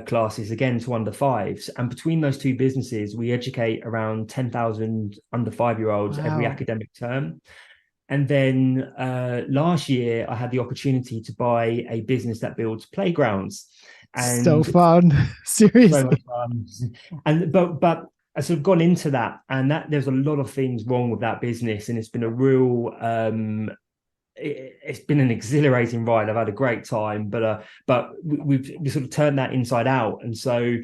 classes again to under fives. And between those two businesses, we educate around 10,000 under 5-year-olds every academic term. And then last year, I had the opportunity to buy a business that builds playgrounds. And so fun, seriously. So much fun. And but I sort of gone into that, and that there's a lot of things wrong with that business, and it's been a real it's been an exhilarating ride. I've had a great time, but we've sort of turned that inside out, and so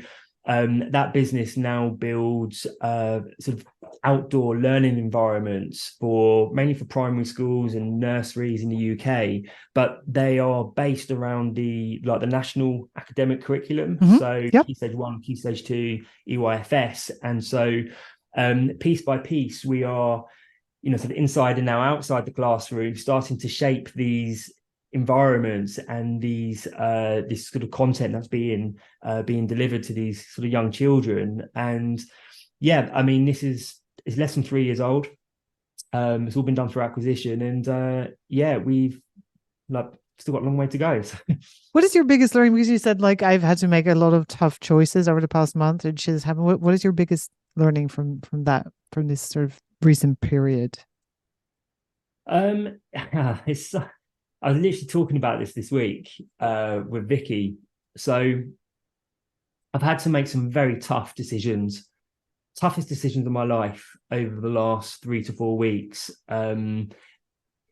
that business now builds sort of outdoor learning environments mainly for primary schools and nurseries in the UK, but they are based around the national academic curriculum. So Key Stage 1, Key Stage 2, EYFS. And so piece by piece, we are, sort of inside and now outside the classroom, starting to shape these environments and these this sort of content that's being delivered to these sort of young children. And yeah, I mean, it's less than 3 years old. It's all been done through acquisition, and yeah, we've still got a long way to go. What is your biggest learning? Because you said I've had to make a lot of tough choices over the past month, and shit has happened. What is your biggest learning from this sort of recent period? It's I was literally talking about this week with Vicky. So I've had to make some very tough decisions, toughest decisions of my life over the last 3 to 4 weeks. And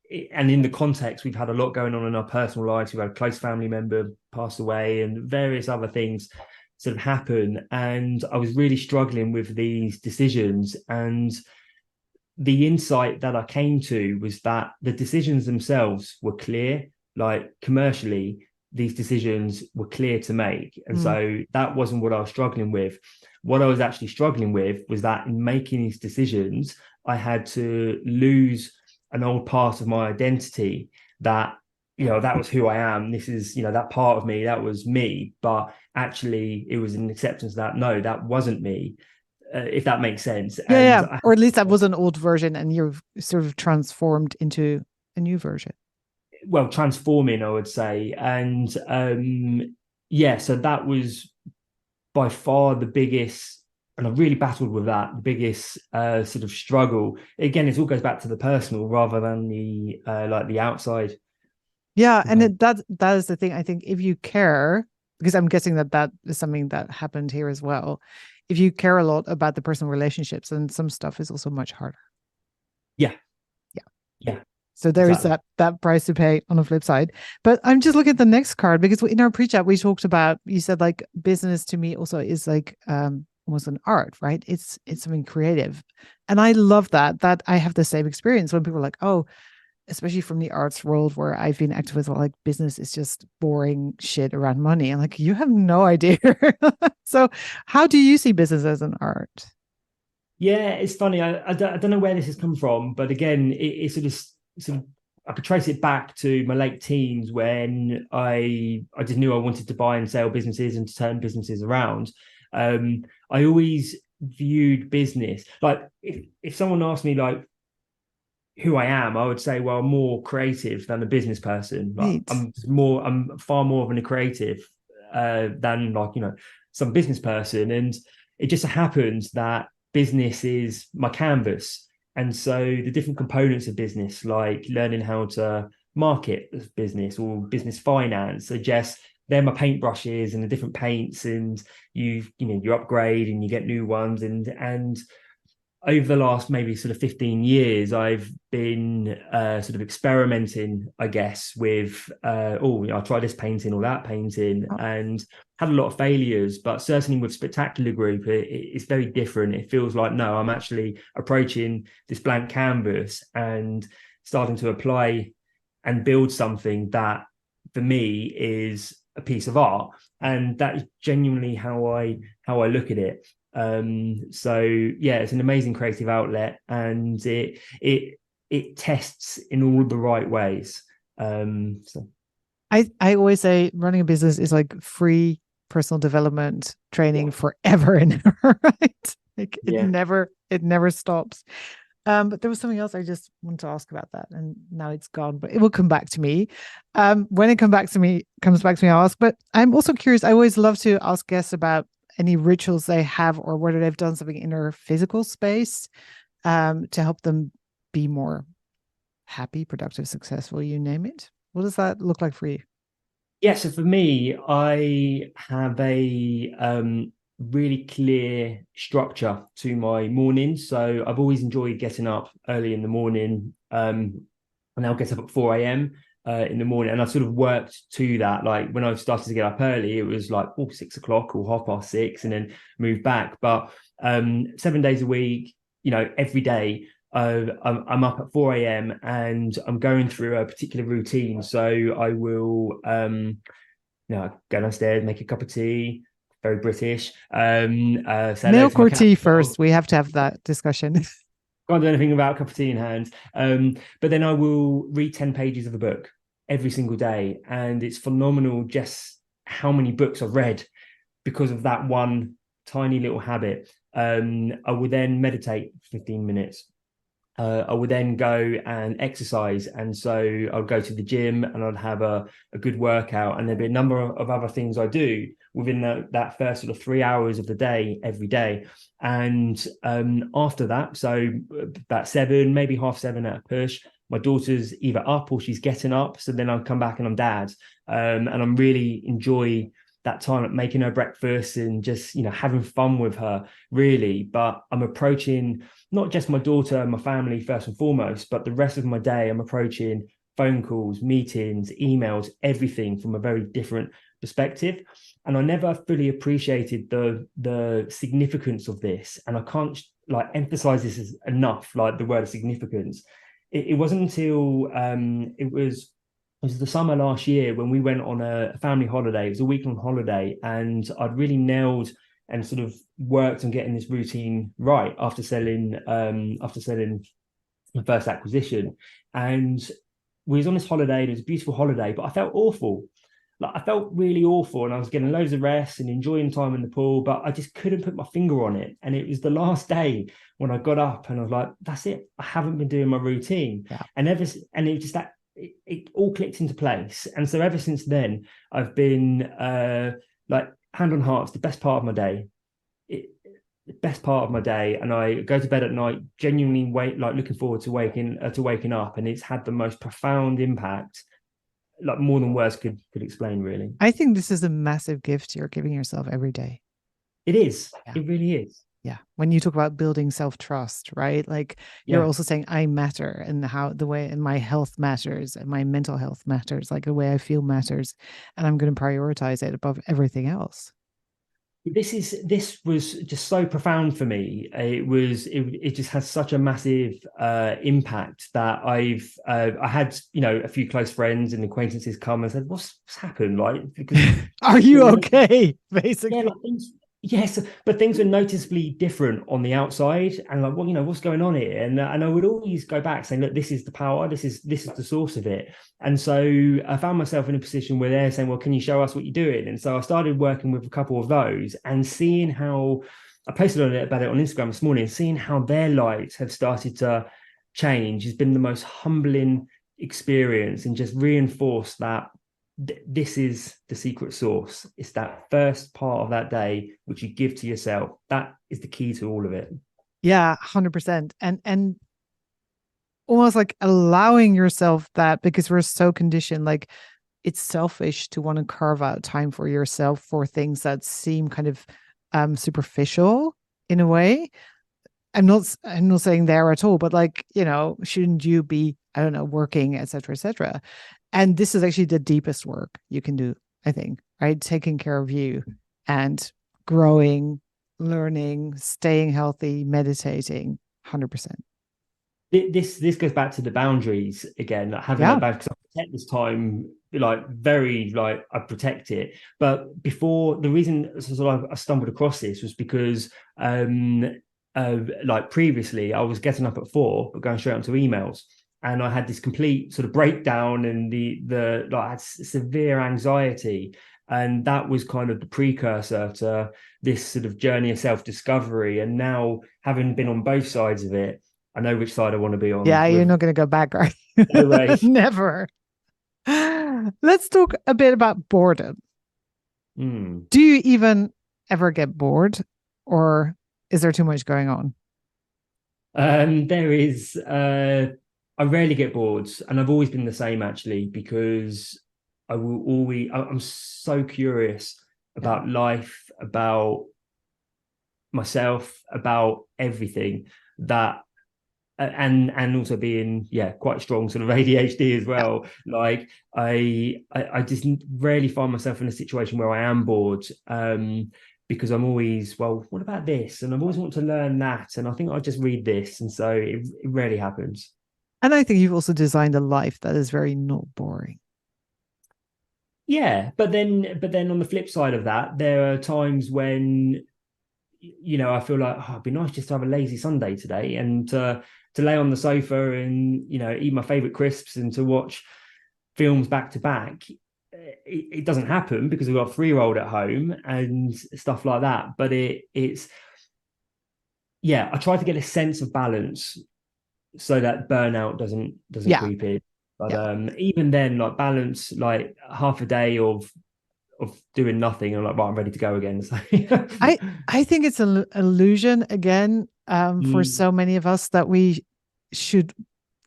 in the context, we've had a lot going on in our personal lives. We've had a close family member pass away and various other things sort of happen. And I was really struggling with these decisions. And the insight that I came to was that the decisions themselves were clear, like commercially, these decisions were clear to make. And so that wasn't what I was struggling with. What I was actually struggling with was that in making these decisions, I had to lose an old part of my identity that, that was who I am. This is, that part of me, that was me. But actually, it was an acceptance that, no, that wasn't me. If that makes sense. Yeah. Or at least that was an old version and you've sort of transformed into a new version. Well, transforming, I would say. And yeah, so that was by far the biggest, and I really battled with that, the biggest sort of struggle. Again, it all goes back to the personal rather than the the outside. Yeah, and that is the thing. I think if you care, because I'm guessing that is something that happened here as well. If you care a lot about the personal relationships, then some stuff is also much harder. Yeah. So there is that price to pay on the flip side. But I'm just looking at the next card, because in our pre-chat we talked about, you said business to me also is almost an art, right? It's something creative. And I love that I have the same experience when people are like, oh, especially from the arts world where I've been active with, like business is just boring shit around money. And like, you have no idea. So how do you see business as an art? Yeah, it's funny. I don't know where this has come from, but again, it's sort of I could trace it back to my late teens when I just knew I wanted to buy and sell businesses and to turn businesses around. I always viewed business like if someone asked me like who I am, I would say, well, I'm more creative than a business person. Like Right. I'm far more of a creative than like, some business person. And it just happens that business is my canvas. And so the different components of business, like learning how to market business or business finance, are just they're my paintbrushes and the different paints, and you upgrade and you get new ones, and over the last maybe sort of 15 years, I've been sort of experimenting, I guess, with, I'll try this painting or that painting, and had a lot of failures. But certainly with Spectacular Group, it's very different. It feels like, no, I'm actually approaching this blank canvas and starting to apply and build something that for me is a piece of art. And that is genuinely how I look at it. So yeah, it's an amazing creative outlet, and it tests in all the right ways. So I always say running a business is like free personal development training forever and ever, right? Like yeah. it never stops. But there was something else I just wanted to ask about that, and now it's gone, but it will come back to me. When it comes back to me, I'll ask. But I'm also curious. I always love to ask guests about any rituals they have, or whether they've done something in their physical space, to help them be more happy, productive, successful. You name it. What does that look like for you? Yeah, so for me, I have a really clear structure to my mornings. So I've always enjoyed getting up early in the morning. And I'll get up at 4 a.m. In the morning. And I sort of worked to that. Like when I started to get up early, it was like 6 o'clock or 6:30, and then moved back. But 7 days a week, every day, I'm up at 4 a.m. and I'm going through a particular routine. So I will, go downstairs, make a cup of tea, very British. Say hello to Milk my or cat. tea first? We have to have that discussion. Can't do anything about a cup of tea in hand. But then I will read 10 pages of a book every single day. And it's phenomenal just how many books I've read because of that one tiny little habit. I will then meditate for 15 minutes. I would then go and exercise. And so I'd go to the gym and I'd have a good workout. And there'd be a number of other things I do within that first sort of 3 hours of the day, every day. And after that, so about 7, maybe half 7 at a push, my daughter's either up or she's getting up. So then I'll come back and I'm dad. And I'm really enjoy that time at making her breakfast and just, having fun with her, really. But I'm approaching not just my daughter and my family first and foremost, but the rest of my day, I'm approaching phone calls, meetings, emails, everything from a very different perspective. And I never fully appreciated the significance of this. And I can't like emphasize this as enough, like the word significance. It wasn't until it was the summer last year when we went on a family holiday. It was a week-long holiday, and I'd really nailed and sort of worked on getting this routine right after selling my first acquisition. And we was on this holiday. It was a beautiful holiday, but I felt awful. Like I felt really awful, and I was getting loads of rest and enjoying time in the pool, but I just couldn't put my finger on it. And it was the last day when I got up, and I was like, "That's it. I haven't been doing my routine." Yeah. And it just that it all clicked into place. And so ever since then, I've been like hand on heart, it's the best part of my day. The best part of my day, and I go to bed at night genuinely looking forward to waking up, and it's had the most profound impact, like more than words could explain, really. I think this is a massive gift you're giving yourself every day. It is. Yeah. It really is. Yeah. When you talk about building self-trust, right? Like you're Yeah. also saying I matter, and how the way and my health matters and my mental health matters, like the way I feel matters. And I'm going to prioritize it above everything else. This was just so profound for me. It just has such a massive impact that I had a few close friends and acquaintances come and said, what's happened?" Like, because Are you okay? Basically. yeah, like things, yes, but things were noticeably different on the outside, and like, well, what's going on here? And I would always go back saying, look, this is the power, this is the source of it. And so I found myself in a position where they're saying, well, can you show us what you're doing? And so I started working with a couple of those and seeing how I posted about it on Instagram this morning, seeing how their lives have started to change has been the most humbling experience, and just reinforced that this is the secret sauce. It's that first part of that day which you give to yourself. That is the key to all of it. Yeah, 100%. And almost like allowing yourself that, because we're so conditioned, like it's selfish to want to carve out time for yourself for things that seem kind of superficial in a way. I'm not saying there at all, but like, shouldn't you be, I don't know, working, etc., etc. And this is actually the deepest work you can do, I think, right? Taking care of you and growing, learning, staying healthy, meditating, 100%. This goes back to the boundaries again, like having Yeah. that boundary, because I protect this time, like very, like I protect it. But before, the reason sort of I stumbled across this was because like previously I was getting up at 4 but going straight onto emails, and I had this complete sort of breakdown, and the like I had severe anxiety, and that was kind of the precursor to this sort of journey of self-discovery. And now, having been on both sides of it, I know which side I want to be on Yeah, you're with not going to go back, are you? no way. Never. Let's talk a bit about boredom. Mm. Do you even ever get bored, or is there too much going on? There is I rarely get bored, and I've always been the same actually, because I'm so curious Yeah. about life, about myself, about everything, that and also being, yeah, quite strong sort of ADHD as Yeah. well. Like I just rarely find myself in a situation where I am bored, because I'm always, well, what about this? And I've always want to learn that, and I think I'll just read this, and so it rarely happens. And I think you've also designed a life that is very not boring. Yeah, but then on the flip side of that, there are times when I feel like, oh, it'd be nice just to have a lazy Sunday today, and to lay on the sofa and eat my favorite crisps and to watch films back to back. It doesn't happen because we've got a 3-year-old at home and stuff like that. But it's yeah, I try to get a sense of balance so that burnout doesn't Yeah. creep in. But Yeah. even then, like balance, like half a day of doing nothing, and I'm like, right, I'm ready to go again. So I I think it's an illusion again, for mm, so many of us, that we should,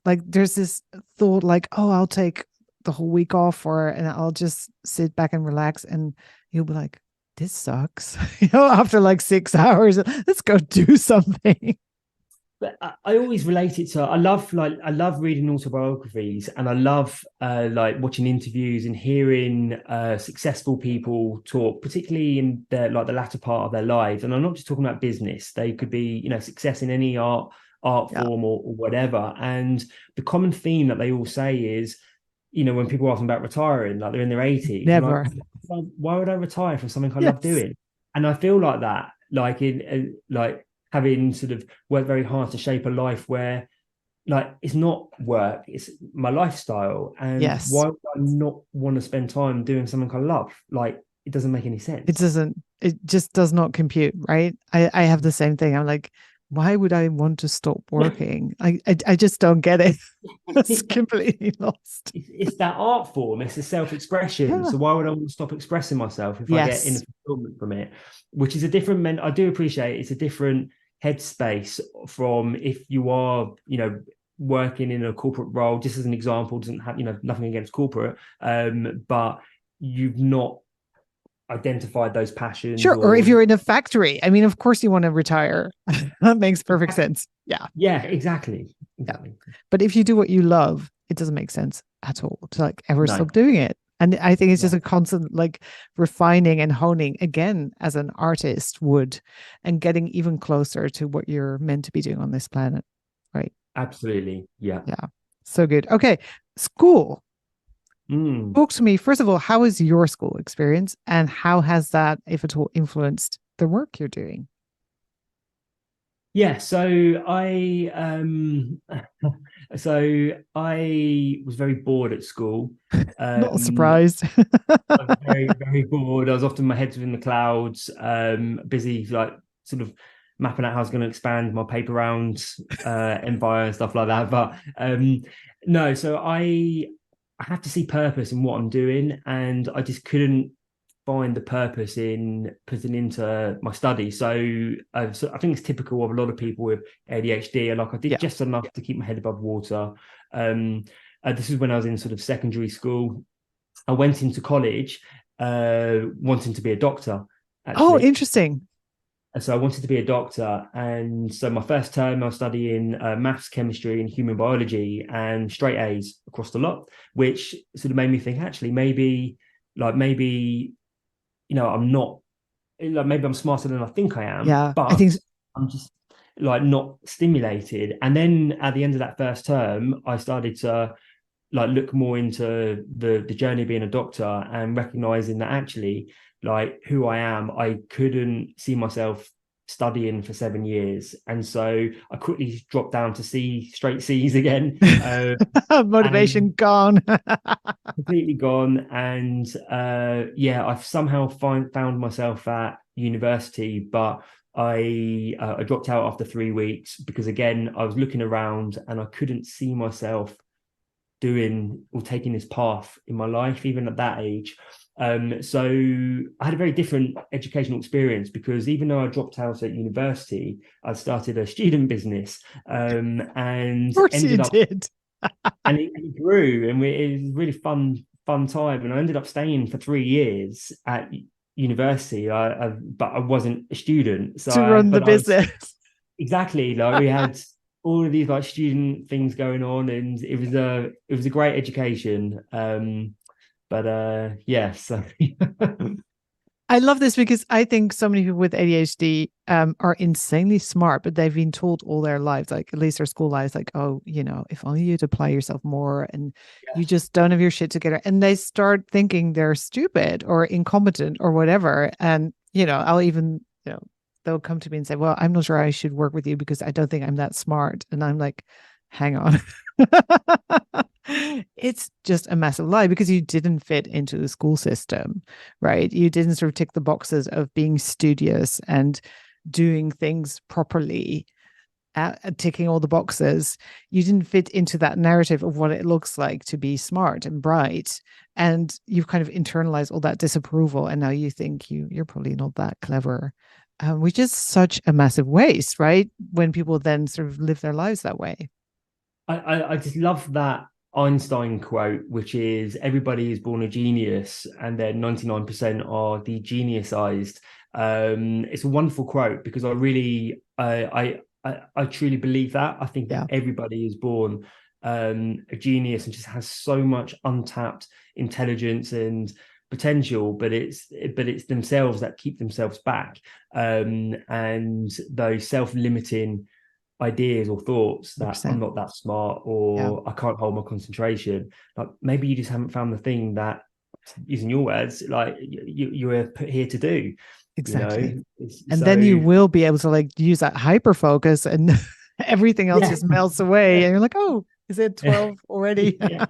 like, there's this thought like, oh, I'll take the whole week off, and I'll just sit back and relax, and you'll be like, this sucks. After like 6 hours, let's go do something. but I always relate it to, I love reading autobiographies, and I love like watching interviews and hearing successful people talk, particularly in the latter part of their lives. And I'm not just talking about business; they could be success in any art Yeah. form, or whatever. And the common theme that they all say is, when people ask them about retiring, like they're in their 80s, and like, Never. why would I retire from something I love Yes. doing? And I feel like that, like like having sort of worked very hard to shape a life where, like, it's not work, it's my lifestyle. And Yes. why would I not want to spend time doing something I love? Like, it doesn't make any It sense. doesn't, it just does not compute, right? I have the same thing. I'm like, why would I want to stop working? I just don't get it. It's completely lost. It's that art form, it's a self-expression. Yeah. So why would I want to stop expressing myself if I get Yes. inner fulfillment from it? Which is a different I do appreciate it's a different headspace from if you are, working in a corporate role. Just as an example, doesn't have, nothing against corporate, but you've not identified those passions, Sure. Or if or you're in a factory, I mean, of course you want to retire. That makes perfect sense. Yeah. yeah, exactly. Yeah. Exactly. But if you do what you love, it doesn't make sense at all to like ever No, stop doing it. And I think it's Yeah, just a constant like refining and honing again as an artist would, and getting even closer to what you're meant to be doing on this planet. Right. absolutely. Yeah. Yeah. So good. Okay. School. Mm. Talk to me, first of all, how is your school experience and how has that, if at all, influenced the work you're doing? Yeah, so I was very bored at school. Not Um, surprised. I was very, very bored. I was often my head's in the clouds, busy like sort of mapping out how I was going to expand my paper round empire and stuff like that. But no, so I have to see purpose in what I'm doing, and I just couldn't find the purpose in putting into my study. So I think it's typical of a lot of people with ADHD. Like I did Yeah. just enough to keep my head above water. Um, this is when I was in sort of secondary school. I went into college wanting to be a doctor, Oh, actually. interesting. And so I wanted to be a doctor. And so my first term, I was studying maths, chemistry, and human biology, and straight A's across the lot, which sort of made me think, actually, maybe, I'm not, like, maybe I'm smarter than I think I am, Yeah. I but think I'm just like not stimulated. And then at the end of that first term, I started to like look more into the journey of being a doctor and recognizing that actually like who I am, I couldn't see myself studying for 7 years, and so I quickly dropped down to straight C's again, motivation and gone. completely gone. And yeah, I've somehow found myself at university, but I dropped out after 3 weeks because again I was looking around and I couldn't see myself doing or taking this path in my life, even at that age. So I had a very different educational experience because even though I dropped out at university, I started a student business Of and course you ended up, did. and it grew, and it was a really fun time. And I ended up staying for 3 years at university. But I wasn't a student, To run the but I was business. exactly like we had all of these like student things going on, and it was a great education. But yeah, so I love this because I think so many people with ADHD are insanely smart, but they've been told all their lives, like at least their school lives, like, oh, if only you'd apply yourself more and you just don't have your shit together. And they start thinking they're stupid or incompetent or whatever. And, I'll even, they'll come to me and say, well, I'm not sure I should work with you because I don't think I'm that smart. And I'm like, hang on. It's just a massive lie because you didn't fit into the school system, right? You didn't sort of tick the boxes of being studious and doing things properly, ticking all the boxes. You didn't fit into that narrative of what it looks like to be smart and bright. And you've kind of internalized all that disapproval. And now you think you're probably not that clever, which is such a massive waste, right? When people then sort of live their lives that way. I just love that Einstein quote, which is everybody is born a genius, and then 99% are degeniusized. It's a wonderful quote because I truly believe that. I think that Yeah, everybody is born a genius and just has so much untapped intelligence and potential, but it's themselves that keep themselves back, and those self-limiting ideas or thoughts that I'm 100%. not that smart Yeah, or I can't hold my concentration. Like maybe you just haven't found the thing that, using your words, like you were put here to do. You exactly. know, And then you so will be able to like use that hyper focus and everything else yeah, just melts away. And you're like, oh, is it yeah, 12 already? yeah,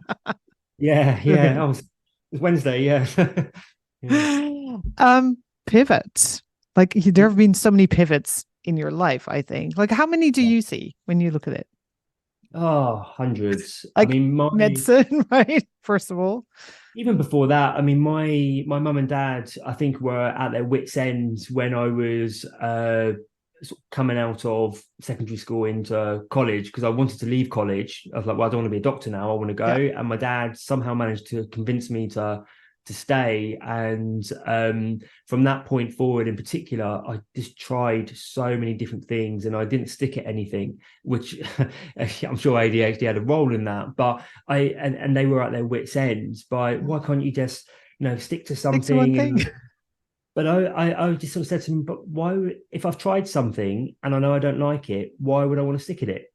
yeah, yeah. Brilliant. It's Wednesday. Yeah, yeah. Um, Pivots. Like there have been so many pivots in your life, I think. Like how many do Yeah. you see when you look at it? Oh, hundreds. I Like mean, my medicine, right? First of all. even before that, I mean, my mum and dad, I think, were at their wits' end when I was sort of coming out of secondary school into college because I wanted to leave college. I was like, well, I don't want to be a doctor now. I want to go. Yeah. And my dad somehow managed to convince me to to stay. And from that point forward in particular, I just tried so many different things and I didn't stick at anything, which I'm sure ADHD had a role in that. But and they were at their wits' ends by, why can't you just, stick to Stick to one something? thing. But I just sort of said to him, but why, if I've tried something and I know I don't like it, why would I want to stick at it?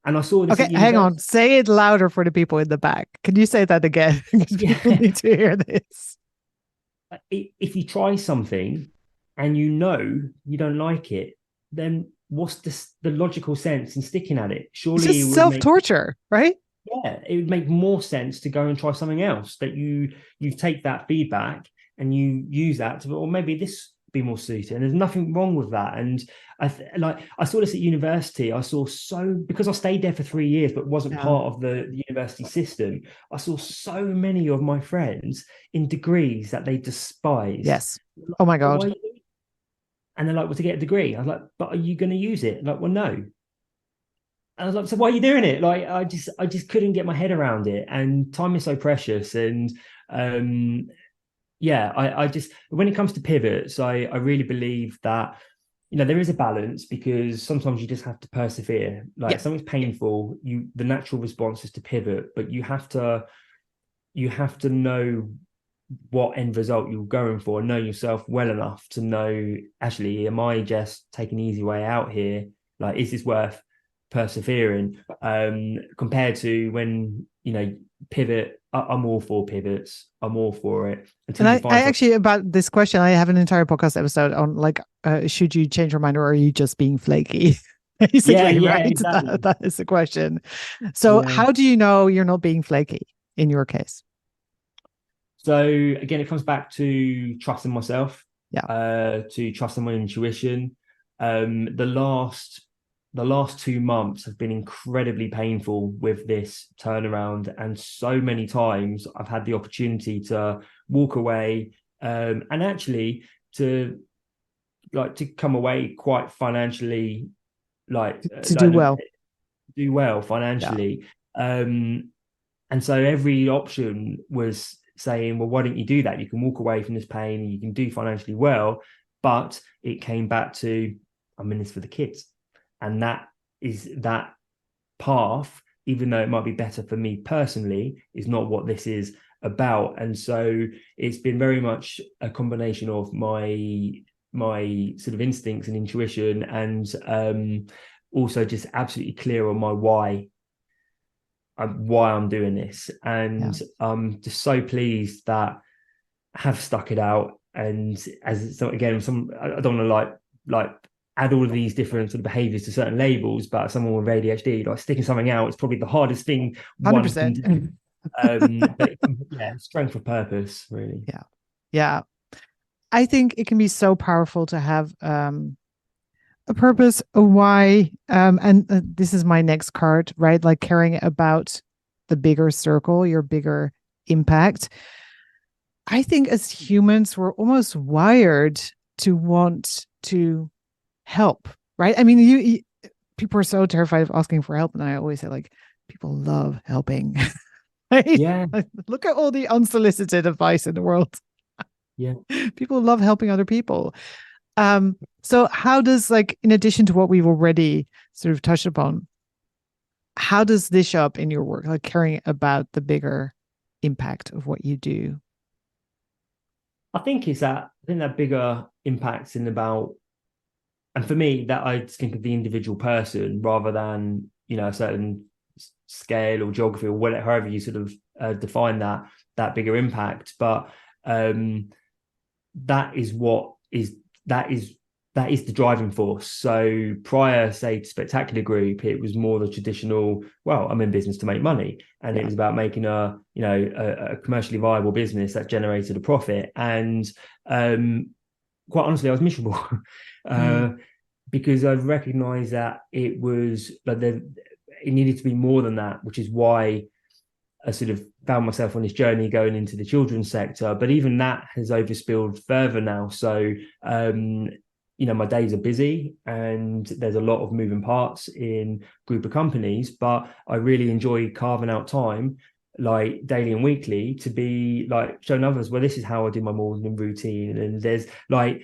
And I saw this Okay, at hang on. university. Say it louder for the people in the back. Can you say that again? Because people Yeah. need to hear this. If you try something and you don't like it, then what's the logical sense in sticking at it? It's Surely it just would self make, torture, right? yeah, it would make more sense to go and try something else, that you take that feedback and you use that to, or maybe this be more suited. And there's nothing wrong with that. And I saw this at university. I saw, so because I stayed there for 3 years but wasn't Yeah. part of the university system, I saw so many of my friends in degrees that they despised. Yes. Oh my But God. and they're like, well, to get a degree. I was like, but are you going to use it? Like, well, no. I was like, so why are you doing it? Like, I just couldn't get my head around it. And time is so precious. And um, yeah, I just, when it comes to pivots, I really believe that, there is a balance, because sometimes you just have to persevere. Like, Yeah. if something's painful, the natural response is to pivot, but you have to know what end result you're going for, and know yourself well enough to know, actually, am I just taking the easy way out here? Like, is this worth persevering? Compared to when, pivot, I'm all for pivots. I'm all for it And until you I find something. actually, about this question, I have an entire podcast episode on like, should you change your mind or are you just being flaky? Yeah, Basically, yeah, right? That, exactly. that is the question. So, Yeah. how do you know you're not being flaky in your case? So again, it comes back to trusting myself, Yeah. to trusting my intuition. The last 2 months have been incredibly painful with this turnaround, and so many times I've had the opportunity to walk away, and actually to to come away quite financially, To do well. do well Yeah. financially. And so every option was saying, well, why don't you do that? You can walk away from this pain and you can do financially well. But it came back to, I'm in this for the kids. And that path, even though it might be better for me personally, is not what this is about. And so it's been very much a combination of my sort of instincts and intuition, and also just absolutely clear on my why I'm doing this. Yeah. And I'm just so pleased that I have stuck it out. And as, so again, I don't want to like add all of these different sort of behaviors to certain labels, but someone with ADHD, like sticking something out, is probably the hardest thing one can 100%. do. But yeah, strength of purpose, really. Yeah. Yeah. I think it can be so powerful to have a purpose, a why. And this is my next card, right? Like caring about the bigger circle, your bigger impact. I think as humans, we're almost wired to want to help, right? I mean, people are so terrified of asking for help. And I always say, like, people love helping. Right? Yeah, Like, look at all the unsolicited advice in the world. yeah. People love helping other people. So how does, like, in addition to what we've already sort of touched upon, how does this show up in your work, like caring about the bigger impact of what you do? I think that bigger impacts in about, and for me, that I think of the individual person rather than, a certain scale or geography or whatever, however you sort of define that bigger impact. But um, that is what is that is the driving force. So prior, say, to Spectacular Group, it was more the traditional, well, I'm in business to make money. And it Yeah. was about making a commercially viable business that generated a profit. And quite honestly, I was miserable. Mm. uh, because I recognized that it was like it needed to be more than that, which is why I sort of found myself on this journey going into the children's sector. But even that has overspilled further now. So my days are busy and there's a lot of moving parts in group of companies, but I really enjoy carving out time like daily and weekly, to be like showing others, well, this is how I do my morning routine. And there's like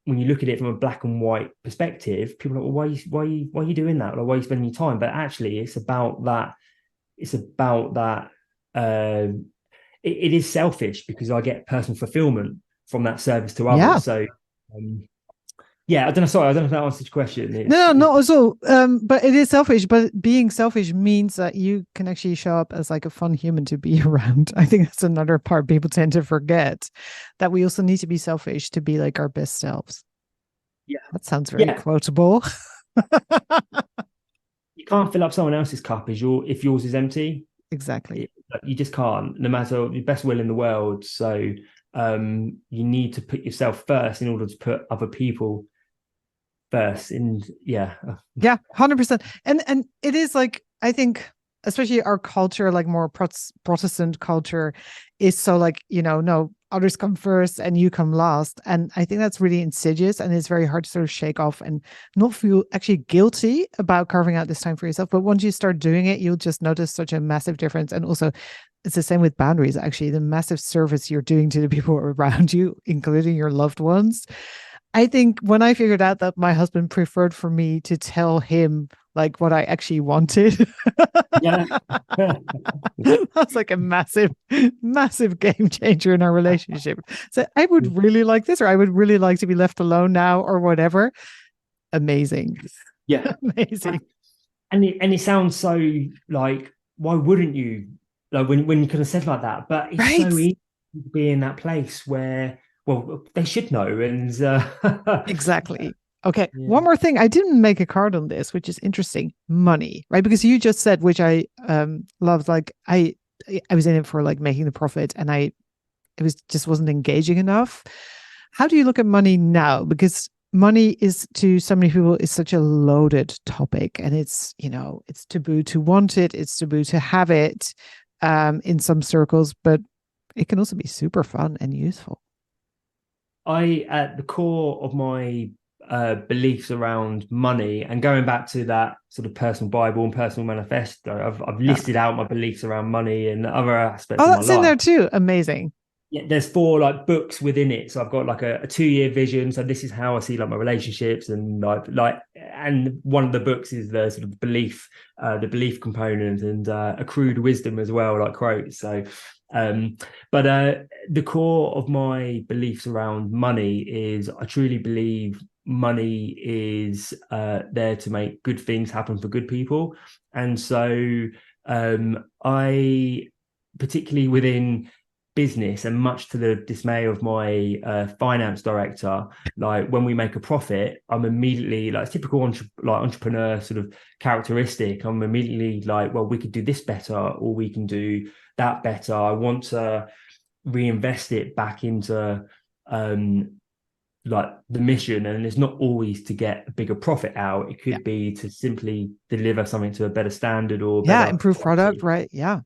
when you look at it from a black and white perspective, people are like, well, why are you doing that? Like, why are you spending your time? But actually, it's about that. It's about that. It is selfish because I get personal fulfillment from that service to Yeah. others. So, um, yeah, I don't know. Sorry, I don't know if that answers your question. No, not at all. But it is selfish. But being selfish means that you can actually show up as like a fun human to be around. I think that's another part people tend to forget, that we also need to be selfish to be like our best selves. Yeah, That sounds very yeah. quotable. You can't fill up someone else's cup if yours is empty. Exactly. You just can't, no matter your best will in the world. So, you need to put yourself first in order to put other people first. And yeah, Yeah, 100%. And it is like, I think especially our culture, like more Protestant culture, is so like, no, others come first and you come last. And I think that's really insidious, and it's very hard to sort of shake off and not feel actually guilty about carving out this time for yourself. But once you start doing it, you'll just notice such a massive difference. And also, it's the same with boundaries, actually, the massive service you're doing to the people around you, including your loved ones. I think when I figured out that my husband preferred for me to tell him like what I actually wanted, yeah, that's like a massive, massive game changer in our relationship. So I would really like this, or I would really like to be left alone now, or whatever. Amazing. yeah. Amazing. And it sounds so like, why wouldn't you? Like when you could have said like that, but it's so Right. easy to be in that place where, well, they should know. And Exactly. Okay. yeah, One more thing. I didn't make a card on this, which is interesting. Money, right? Because you just said, which I loved, like I was in it for like making the profit, and it was just wasn't engaging enough. How do you look at money now? Because money is, to so many people, is such a loaded topic, and it's taboo to want it, it's taboo to have it, in some circles, but it can also be super fun and useful. at the core of my beliefs around money, and going back to that sort of personal Bible and personal manifesto, I've Yeah. listed out my beliefs around money and other aspects Oh, of my that's in life. there too. Amazing. Yeah, there's four like books within it. So I've got like a 2 year vision. So this is how I see like my relationships, and and one of the books is the sort of the belief component, and accrued wisdom as well, like quotes. So um, but the core of my beliefs around money is I truly believe money is there to make good things happen for good people. And so I particularly within business, and much to the dismay of my finance director, like when we make a profit, I'm immediately like typical entrepreneur sort of characteristic. I'm immediately like, well, we could do this better, or we can do that better. I want to reinvest it back into um like the mission, and it's not always to get a bigger profit out. It Yeah. could be to simply deliver something to a better standard or Yeah. better Improved product, quality, right? Yeah.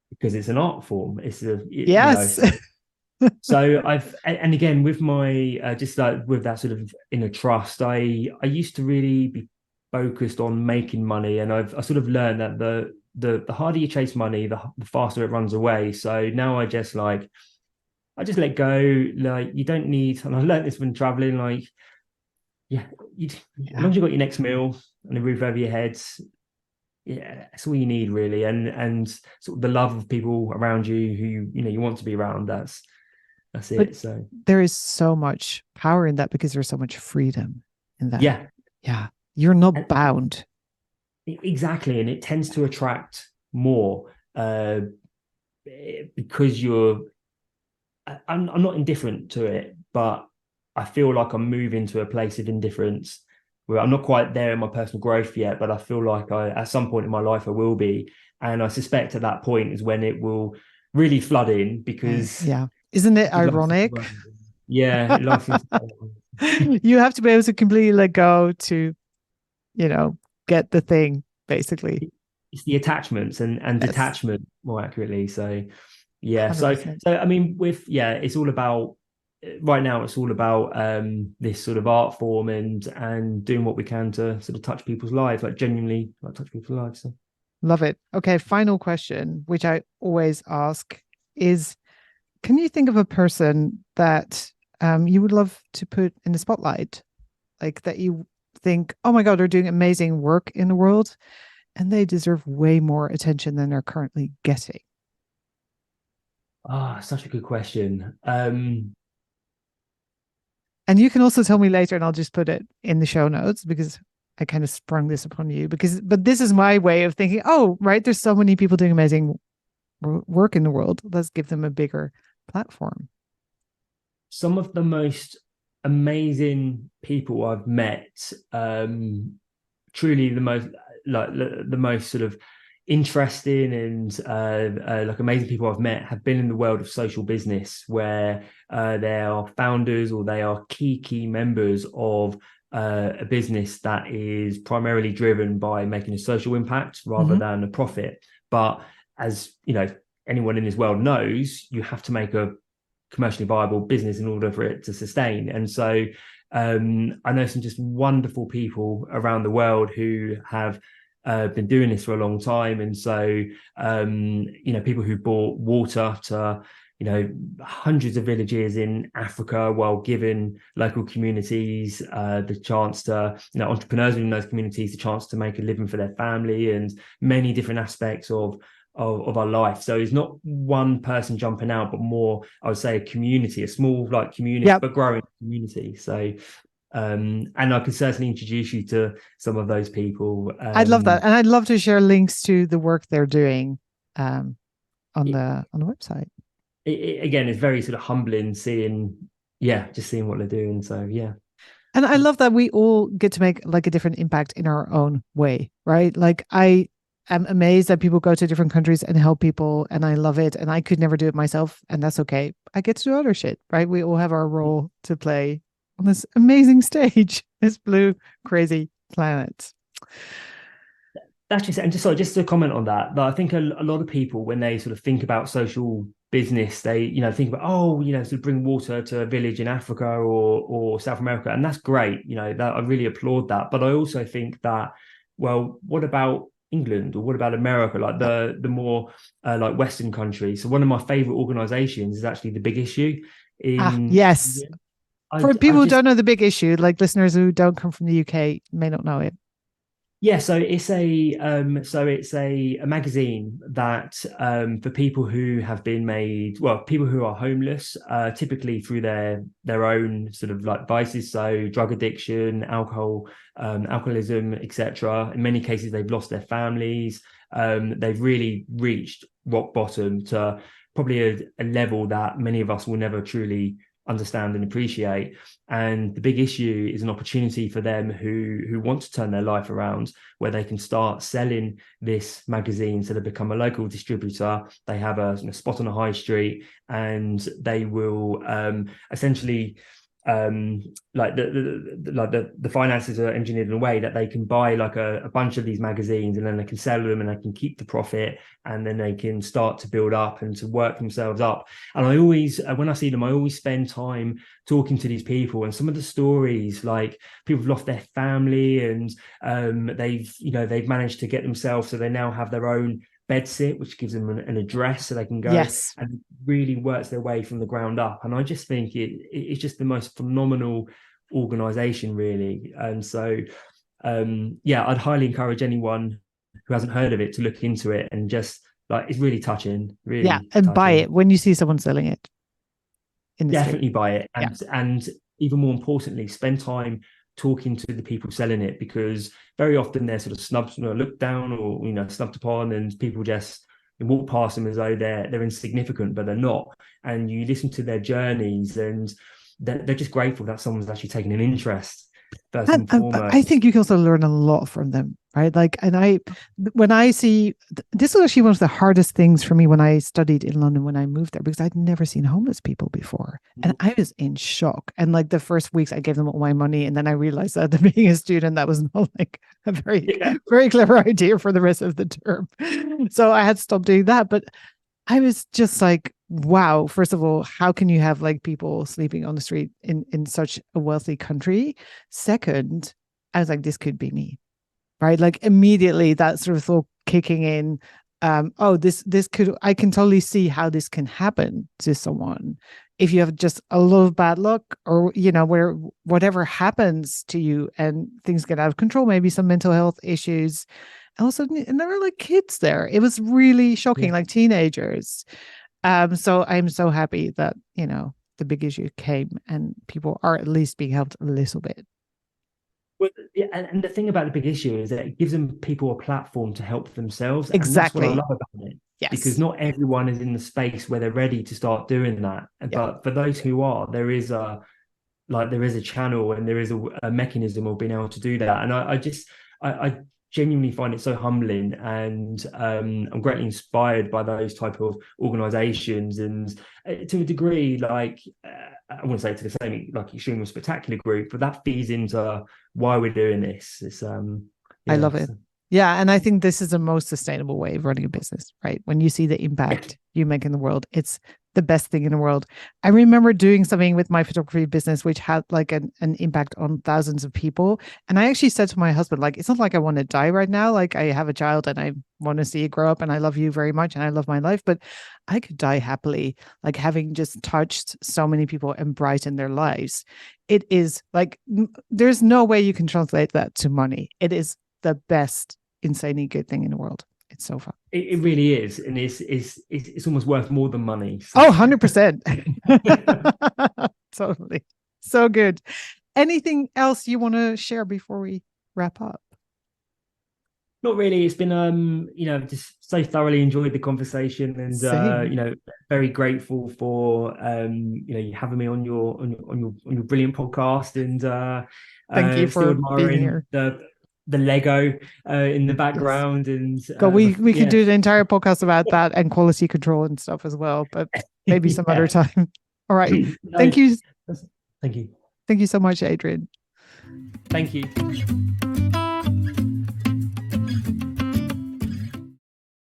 because it's an art form. It's Yes. so and again with my just like with that sort of inner trust, I used to really be focused on making money, and I sort of learned that the harder you chase money, the faster it runs away. So now I just let go. Like you don't need, and I learned this when traveling. Like yeah, as Yeah. long as you've got your next meal and a roof over your head, yeah, that's all you need really. And sort of the love of people around you who you want to be around. That's But it. So there is so much power in that, because there's so much freedom in that. yeah, Yeah. You're not and bound. exactly, and it tends to attract more because I'm not indifferent to it, but I feel like I'm moving to a place of indifference where I'm not quite there in my personal growth yet, but I feel like at some point in my life I will be, and I suspect at that point is when it will really flood in Right. because Yeah. Isn't it life seems to ironic? run. Yeah, life seems to run. You have to be able to completely let go to, you know, get the thing, basically. It's the attachments and Yes. detachment more accurately. So yeah, so 100%. I mean it's all about right now it's all about this sort of art form and doing what we can to sort of touch people's lives, like genuinely like touch people's lives. So. Love it. Okay, final question, which I always ask is, can you think of a person that you would love to put in the spotlight? Like that you think, oh my God, they're doing amazing work in the world and they deserve way more attention than they're currently getting. Ah, such a good question. And you can also tell me later, and I'll just put it in the show notes because I kind of sprung this upon you. But this is my way of thinking. Oh, right, there's so many people doing amazing work in the world. Let's give them a bigger platform. Some of the most amazing people I've met, truly the most like the most sort of interesting and like amazing people I've met have been in the world of social business, where they are founders or they are key members of a business that is primarily driven by making a social impact rather Mm-hmm. than a profit. But as you know, anyone in this world knows, you have to make a commercially viable business in order for it to sustain. And so I know some just wonderful people around the world who have been doing this for a long time. And so, people who brought water to, hundreds of villages in Africa while giving local communities the chance to, entrepreneurs in those communities, the chance to make a living for their family and many different aspects of our life. So it's not one person jumping out, but more, I would say, a community, a small like community, Yep. but growing community. So and I can certainly introduce you to some of those people. I'd love that. And I'd love to share links to the work they're doing on it, the website. again, it's very sort of humbling seeing, yeah, just seeing what they're doing. So yeah. And I love that we all get to make like a different impact in our own way, right? Like I am amazed that people go to different countries and help people, and I love it. And I could never do it myself, and that's okay. I get to do other shit, right? We all have our role to play on this amazing stage, this blue crazy planet. That's just, and just so just to comment on that, I think a lot of people, when they sort of think about social business, they think about, oh, sort of bring water to a village in Africa or South America, and that's great. That I really applaud that. But I also think that, well, what about England or what about America, like Yep. the more like Western countries? So one of my favorite organizations is actually the Big Issue Ah, in yes. For I people who just don't know the big issue, like listeners who don't come from the UK may not know it. Yeah, so it's a magazine that for people who have been made, well, people who are homeless, typically through their own sort of like vices, so drug addiction, alcoholism, etc. In many cases, they've lost their families. They've really reached rock bottom to probably a level that many of us will never truly understand and appreciate. And the big issue is an opportunity for them who want to turn their life around, where they can start selling this magazine. So they become a local distributor. They have a spot on a high street, and they will essentially like the finances are engineered in a way that they can buy like a bunch of these magazines, and then they can sell them and they can keep the profit, and then they can start to build up and to work themselves up. And I always when I see them, I always spend time talking to these people, and some of the stories, like people have lost their family, and they've managed to get themselves, so they now have their own bed sit, which gives them an address so they can go, Yes. and really works their way from the ground up. And I just think it's just the most phenomenal organization, really. And so yeah, I'd highly encourage anyone who hasn't heard of it to look into it, and just like, it's really touching, Yeah. really And buy touching. it when you see someone selling it in the street. Definitely buy it, Yeah. and even more importantly, spend time talking to the people selling it, because very often they're sort of snubbed, looked down, or snubbed upon, and people just walk past them as though they're insignificant, but they're not. And you listen to their journeys, and they're just grateful that someone's actually taken an interest first And and foremost. I think you can also learn a lot from them, right? Like, and when I see, this was actually one of the hardest things for me when I studied in London when I moved there, because I'd never seen homeless people before. And I was in shock. And like the first weeks, I gave them all my money. And then I realized that being a student, that was not like a very, Yeah. very clever idea for the rest of the term. So I had to stop doing that. But I was just like, wow, first of all, how can you have like people sleeping on the street in such a wealthy country? Second, I was like, this could be me, right? Like immediately that sort of thought kicking in. Oh, this could, I can totally see how this can happen to someone if you have just a little bad luck, or where whatever happens to you and things get out of control, maybe some mental health issues. And also, and there were like kids there. It was really shocking, Yeah. like teenagers. So I'm so happy that the big issue came and people are at least being helped a little bit. Well, yeah, and the thing about the big issue is that it gives them people a platform to help themselves, and that's what I Exactly. love about it. Because Yes. not everyone is in the space where they're ready to start doing that. Yeah. But for those who are, there is a channel and there is a mechanism of being able to do that. And I genuinely find it so humbling, and I'm greatly inspired by those type of organizations, and to a degree, like I wouldn't say to the same like extreme spectacular group, but that feeds into why we're doing this. It's I yeah, love it. Yeah. And I think this is the most sustainable way of running a business, right? When you see the yeah. impact you make in the world, it's the best thing in the world. I remember doing something with my photography business, which had like an impact on thousands of people. And I actually said to my husband, like, it's not like I want to die right now. Like, I have a child and I want to see it grow up and I love you very much and I love my life, but I could die happily, like having just touched so many people and brightened their lives. It is like, there's no way you can translate that to money. It is the best, insanely good thing in the world. It's so fun. It really is, and it's almost worth more than money. So. Oh, 100%. Totally. So good. Anything else you want to share before we wrap up? Not really. It's been just so thoroughly enjoyed the conversation, and Same. very grateful for you having me on your brilliant podcast, and Thank you still for being admiring here. the Lego in the Yes. background, and Go. We could yeah. do an entire podcast about that and quality control and stuff as well, but maybe some other Yeah. time. All right. No, Thank you. thank you. Thank you so much, Adrian. Thank you.